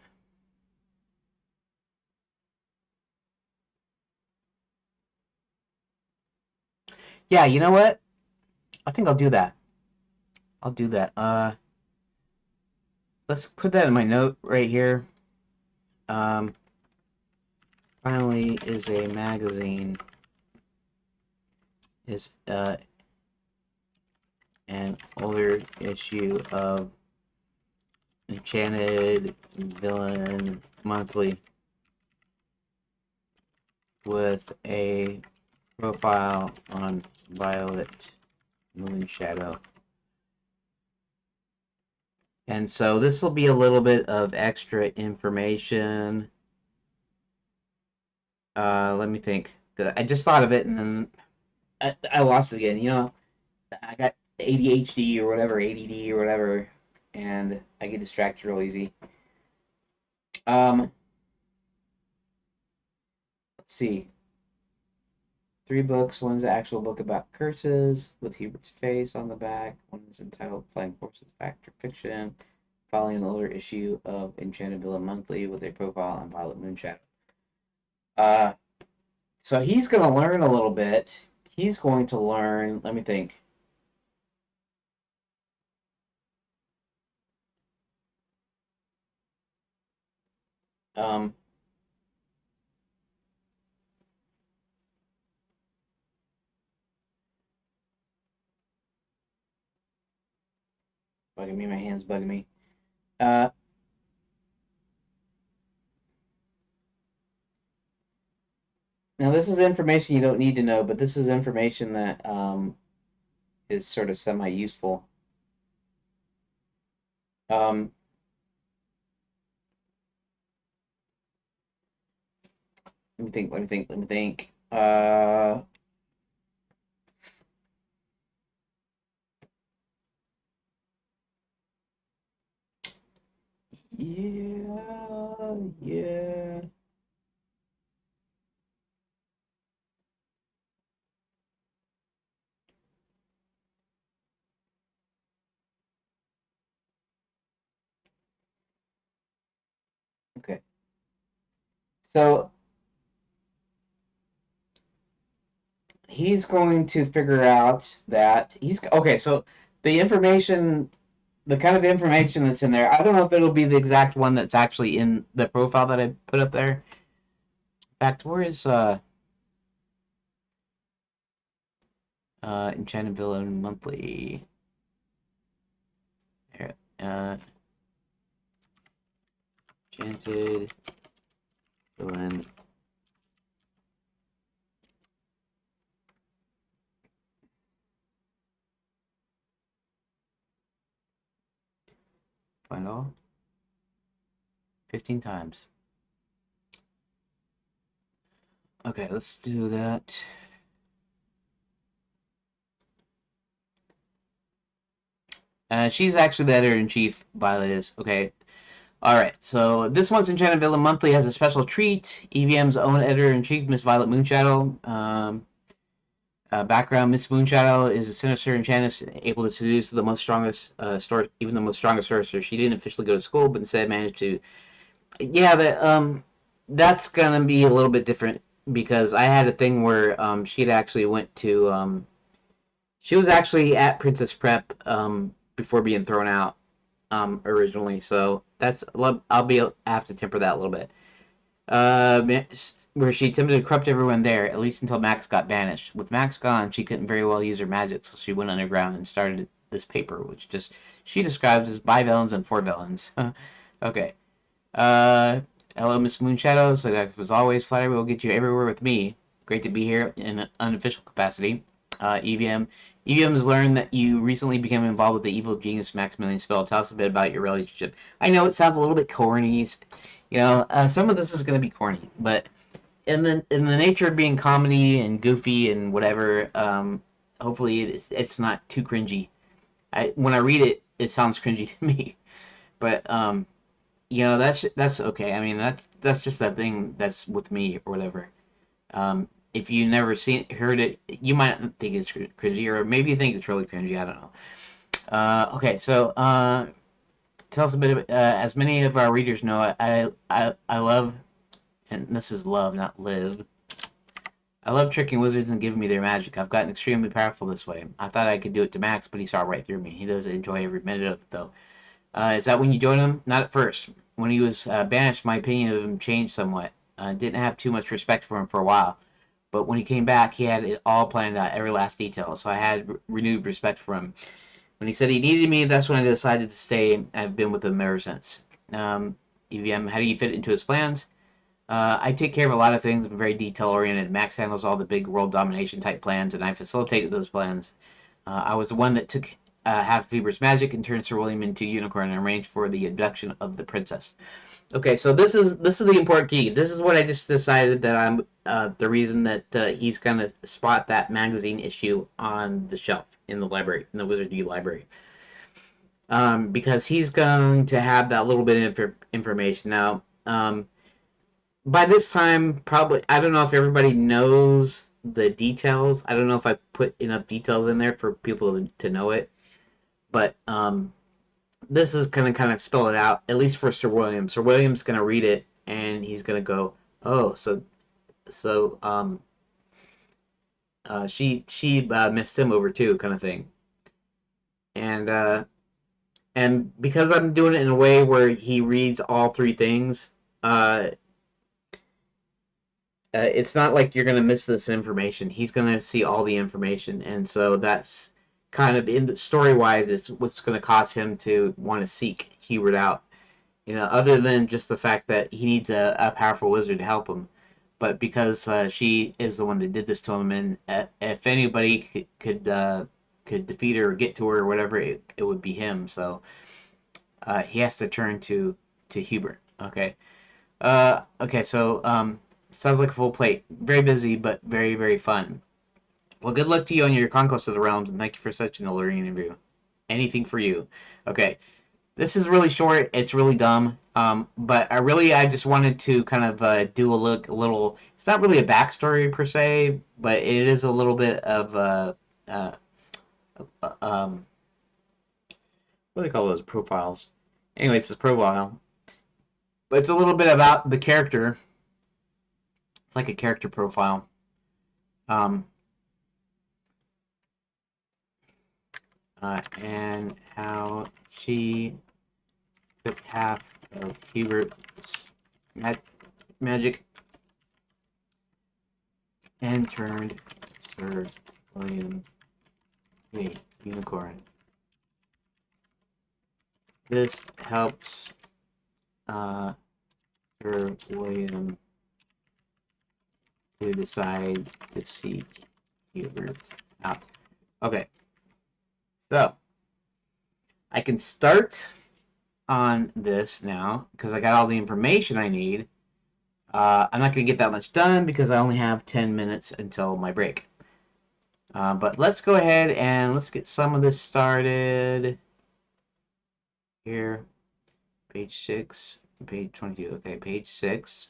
yeah, you know what? I think I'll do that. I'll do that. Let's put that in my note right here. Um, finally, is a magazine is an older issue of Enchanted Villain Monthly with a profile on Violet Moonshadow. And so this will be a little bit of extra information. Let me think. I just thought of it and then I lost it again. You know, I got ADHD or whatever, ADD or whatever, and I get distracted real easy. Let's see. Three books. One's an actual book about curses with Hubert's face on the back. One is entitled Flying Forces Fact or Fiction, following an older issue of Enchanted Villa Monthly with a profile on Violet Moonshadow. Uh, so he's going to learn a little bit. He's going to learn, let me think. Um, bugging me. My hand's bugging me. Uh, Now this is information you don't need to know, but this is information that is sort of semi-useful. Um, Let me think. Let me think. Let me think. Yeah, yeah. Okay. So he's going to figure out that he's okay. So the information, the kind of information that's in there, I don't know if it'll be the exact one that's actually in the profile that I put up there. In fact, where is Enchanted Villain Monthly? There, Enchanted Villain. Find all. 15 times. Okay, let's do that. She's actually the editor-in-chief, Violet is. Okay. Alright, so this month's Enchanted Villain Monthly has a special treat. EVM's own editor-in-chief, Miss Violet Moonshadow. Background: Miss Moonshadow is a sinister enchantress able to seduce the most strongest even the most strongest sorcerer. She didn't officially go to school, but instead managed to. Yeah, that's gonna be a little bit different because I had a thing where she'd actually went to she was actually at Princess Prep before being thrown out originally. So that's I'll be have to temper that a little bit. Where she attempted to corrupt everyone there, at least until Max got banished. With Max gone, she couldn't very well use her magic, so she went underground and started this paper, which just she describes as by villains and for villains. Okay. Uh, Hello, Miss Moonshadow. So that as always, flattery will get you everywhere with me. Great to be here in an unofficial capacity. EVM. EVM has learned that you recently became involved with the evil genius Maximilian spell. Tell us a bit about your relationship. I know it sounds a little bit corny. Some of this is going to be corny, but in the nature of being comedy and goofy and whatever, hopefully it's not too cringy. When I read it, it sounds cringy to me, but that's okay. I mean that's just that thing that's with me or whatever. If you never heard it, you might think it's cringy, or maybe you think it's really cringy. I don't know. Okay, so tell us a bit. As many of our readers know, I love, and this is love, not live. I love tricking wizards and giving me their magic. I've gotten extremely powerful this way. I thought I could do it to Max, but he saw right through me. He doesn't enjoy every minute of it, though. Is that when you joined him? Not at first. When he was banished, my opinion of him changed somewhat. Didn't have too much respect for him for a while. But when he came back, he had it all planned out, every last detail. So I had renewed respect for him. When he said he needed me, that's when I decided to stay. I've been with him ever since. EVM, how do you fit into his plans? I take care of a lot of things. I'm very detail oriented. Max handles all the big world domination type plans, and I facilitated those plans. I was the one that took half Fever's magic and turned Sir William into a unicorn and arranged for the abduction of the princess. Okay, so this is the important key. This is what I just decided that I'm the reason that he's gonna spot that magazine issue on the shelf in the library, in the Wizardry library, because he's going to have that little bit of information now. By this time, probably I don't know if everybody knows the details. I don't know if I put enough details in there for people to know it, but this is gonna kind of spell it out, at least for Sir William. Sir William's gonna read it and he's gonna go, "Oh, so she missed him over too," kind of thing. And because I'm doing it in a way where he reads all three things, it's not like you're gonna miss this information. He's gonna see all the information, and so that's kind of in the story wise is what's going to cause him to want to seek Hubert out. Other than just the fact that he needs a powerful wizard to help him, but because she is the one that did this to him, and if anybody could defeat her or get to her or whatever, it would be him. So he has to turn to Hubert. Okay. Okay. So sounds like a full plate. Very busy, but very very fun. Well, good luck to you on your conquest of the realms, and thank you for such an alluring interview. Anything for you. Okay. This is really short. It's really dumb. But I just wanted to kind of do a little. It's not really a backstory per se, but it is a little bit of uh, um, what do they call those profiles? Anyways, this profile, but it's a little bit about the character. It's like a character profile. Um, and how she took half of Hubert's magic and turned Sir William a unicorn. This helps Sir William to decide to seek Hubert out. Okay, so I can start on this now because I got all the information I need. I'm not going to get that much done because I only have 10 minutes until my break. But let's go ahead and let's get some of this started. Here, page 6, page 22. Okay, page 6.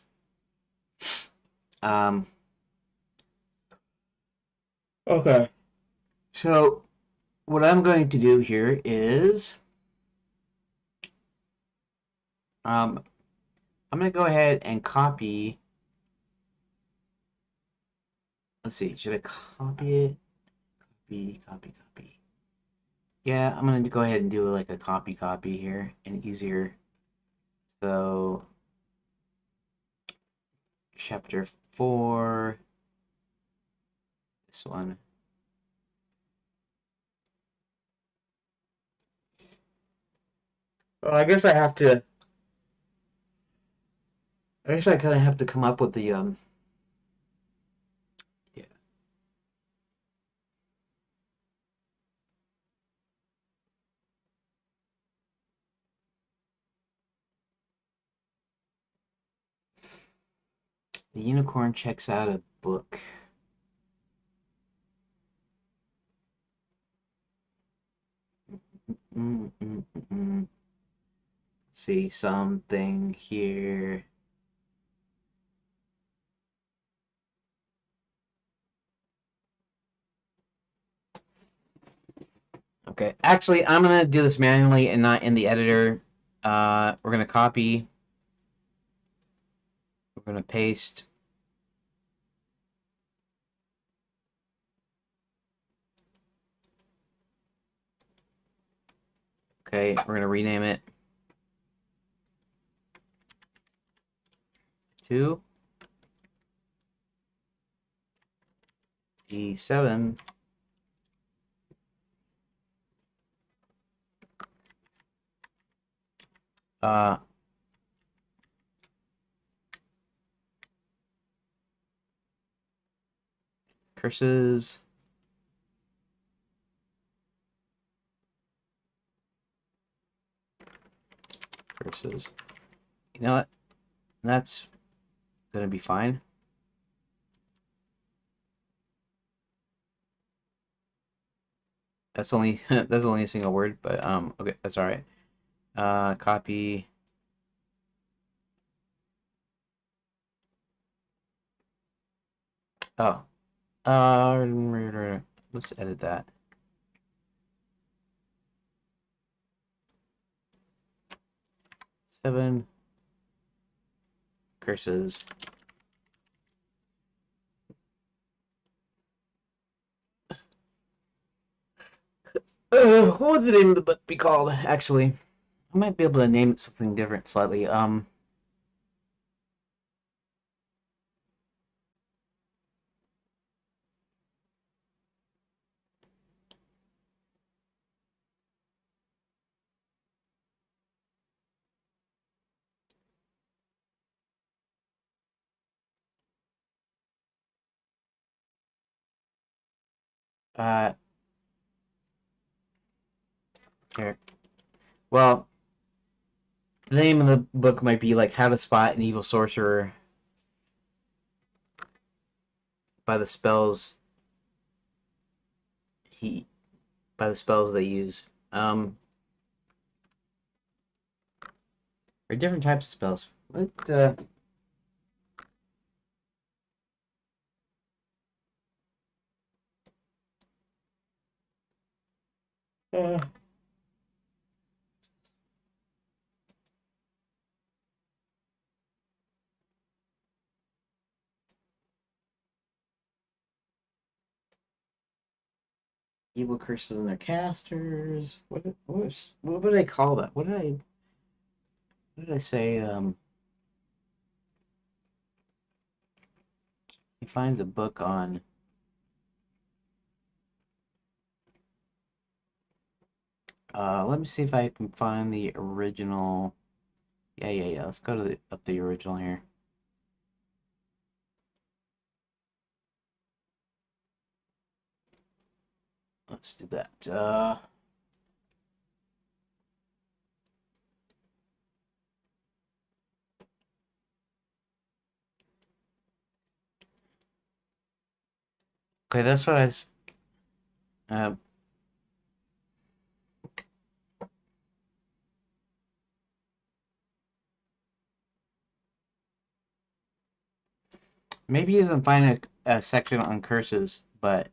Okay. So what I'm going to do here is I'm going to go ahead and copy. Let's see. Should I copy it? Copy. Yeah, I'm going to go ahead and do like a copy here and easier. So chapter 4. This one. Well, I guess I have to. I guess I kind of have to come up with the Yeah. The unicorn checks out a book. See something here. Okay, actually, I'm gonna do this manually and not in the editor. We're gonna copy. We're gonna paste. Okay, we're gonna rename it to E7. Uh, curses. Curses. You know what? That's gonna be fine. That's only that's only a single word, but okay, that's all right. Copy. Oh, let's edit that. Seven curses. What was the name of the book be called? Actually, I might be able to name it something different slightly. Uh, here. Well, the name of the book might be like How to Spot an Evil Sorcerer by the spells he by the spells they use. Or different types of spells. What? Uh, Evil curses on their casters. What would I call that? What did I say? He finds a book on. Let me see if I can find the original. Yeah. Let's go to the original here. Let's do that. Okay, that's what uh, maybe he doesn't find a section on curses, but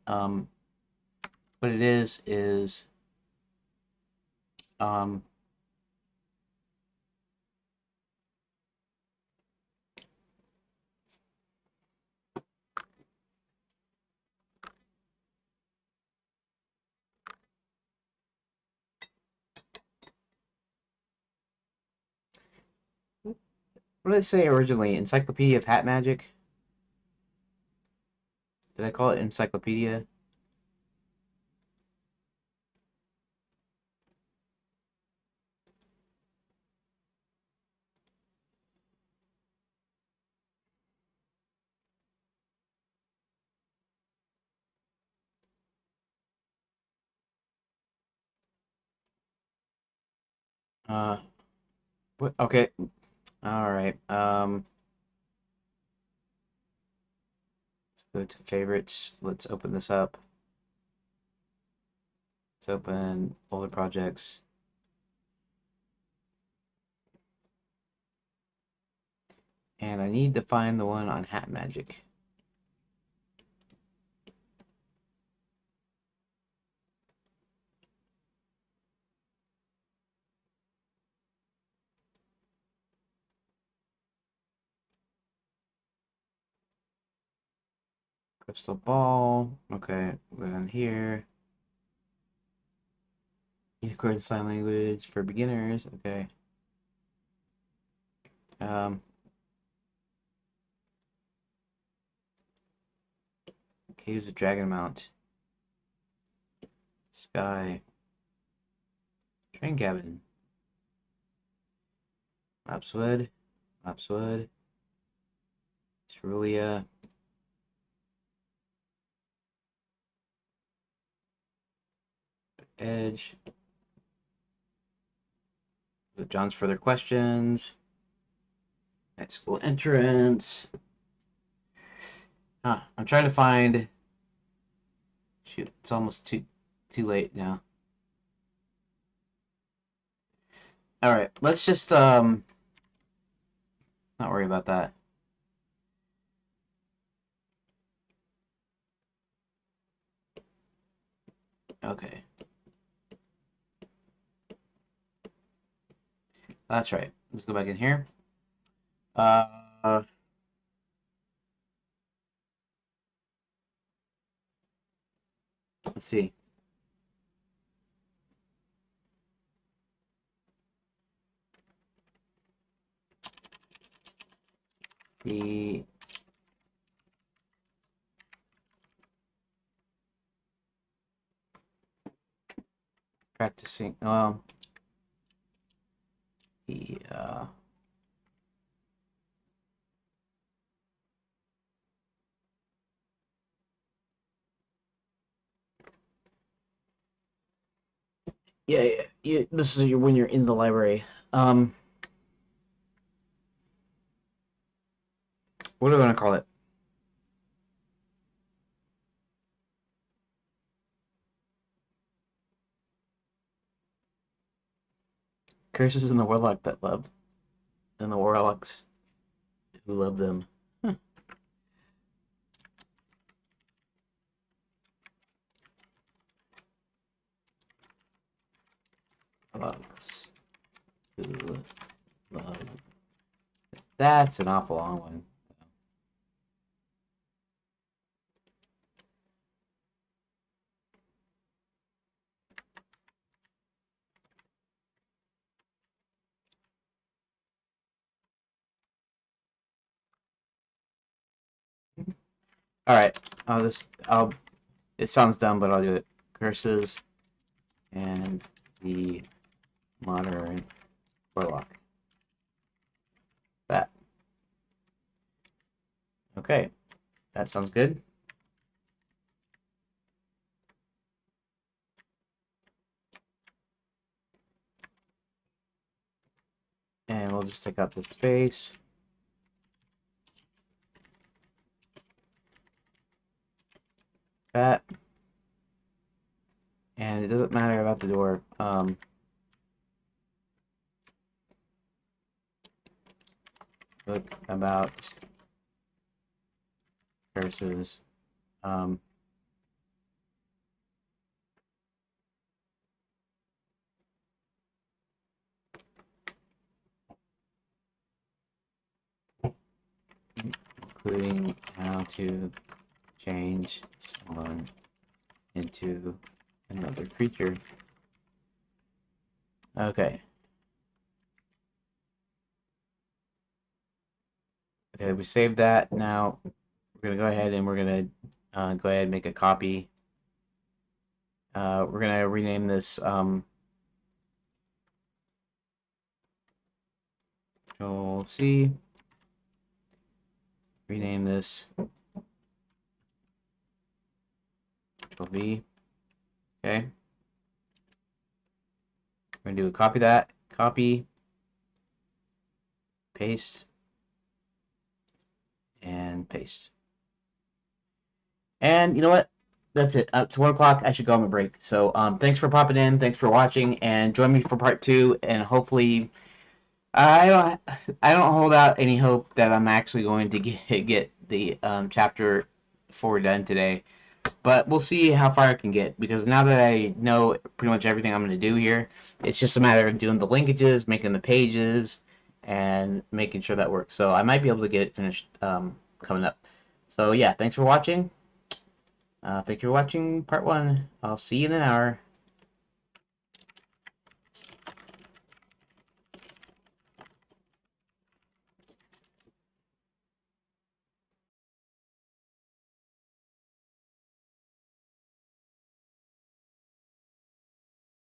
what it is um, what did I say originally? Encyclopedia of Hat Magic? Did I call it encyclopedia? Uh, what? Okay, all right. Let's go to favorites. Let's open this up. Let's open older projects. And I need to find the one on Hat Magic. Crystal Ball. Okay, then here. Unicorn Sign Language for beginners. Okay. Um, Caves of Dragon Mount. Sky. Train Cabin. Lapswood. Lapswood. Cerulean. Edge. The John's Further Questions. High school entrance. I'm trying to find. Shoot, it's almost too late now. All right, let's just not worry about that. Okay, that's right. Let's go back in here. Uh, let's see. The practicing. The Yeah, yeah, yeah. This is when you're in the library. Um, what do I want to call it? Curses in the Warlock that love, and the Warlocks who love them. Warlocks who love. That's an awful long one. All right, I'll. It sounds dumb, but I'll do it. Curses and the modern Warlock. That. Okay, that sounds good. And we'll just take out the space. That. And it doesn't matter about the door. Look about curses. Um, including how to change someone into another creature. Okay. Okay, we saved that. Now we're gonna go ahead and we're gonna go ahead and make a copy. We're gonna rename this Control C. Rename this Control V. Okay. We're gonna do a copy that. Copy. Paste. And paste. And you know what? That's it. It's 1 o'clock. I should go on my break. So thanks for popping in. Thanks for watching, and join me for part 2. And hopefully, I don't I don't hold out any hope that I'm actually going to get the chapter 4 done today. But we'll see how far I can get, because now that I know pretty much everything I'm going to do here, it's just a matter of doing the linkages, making the pages, and making sure that works. So I might be able to get it finished coming up. So yeah, thanks for watching. Thank you for watching part 1. I'll see you in an hour.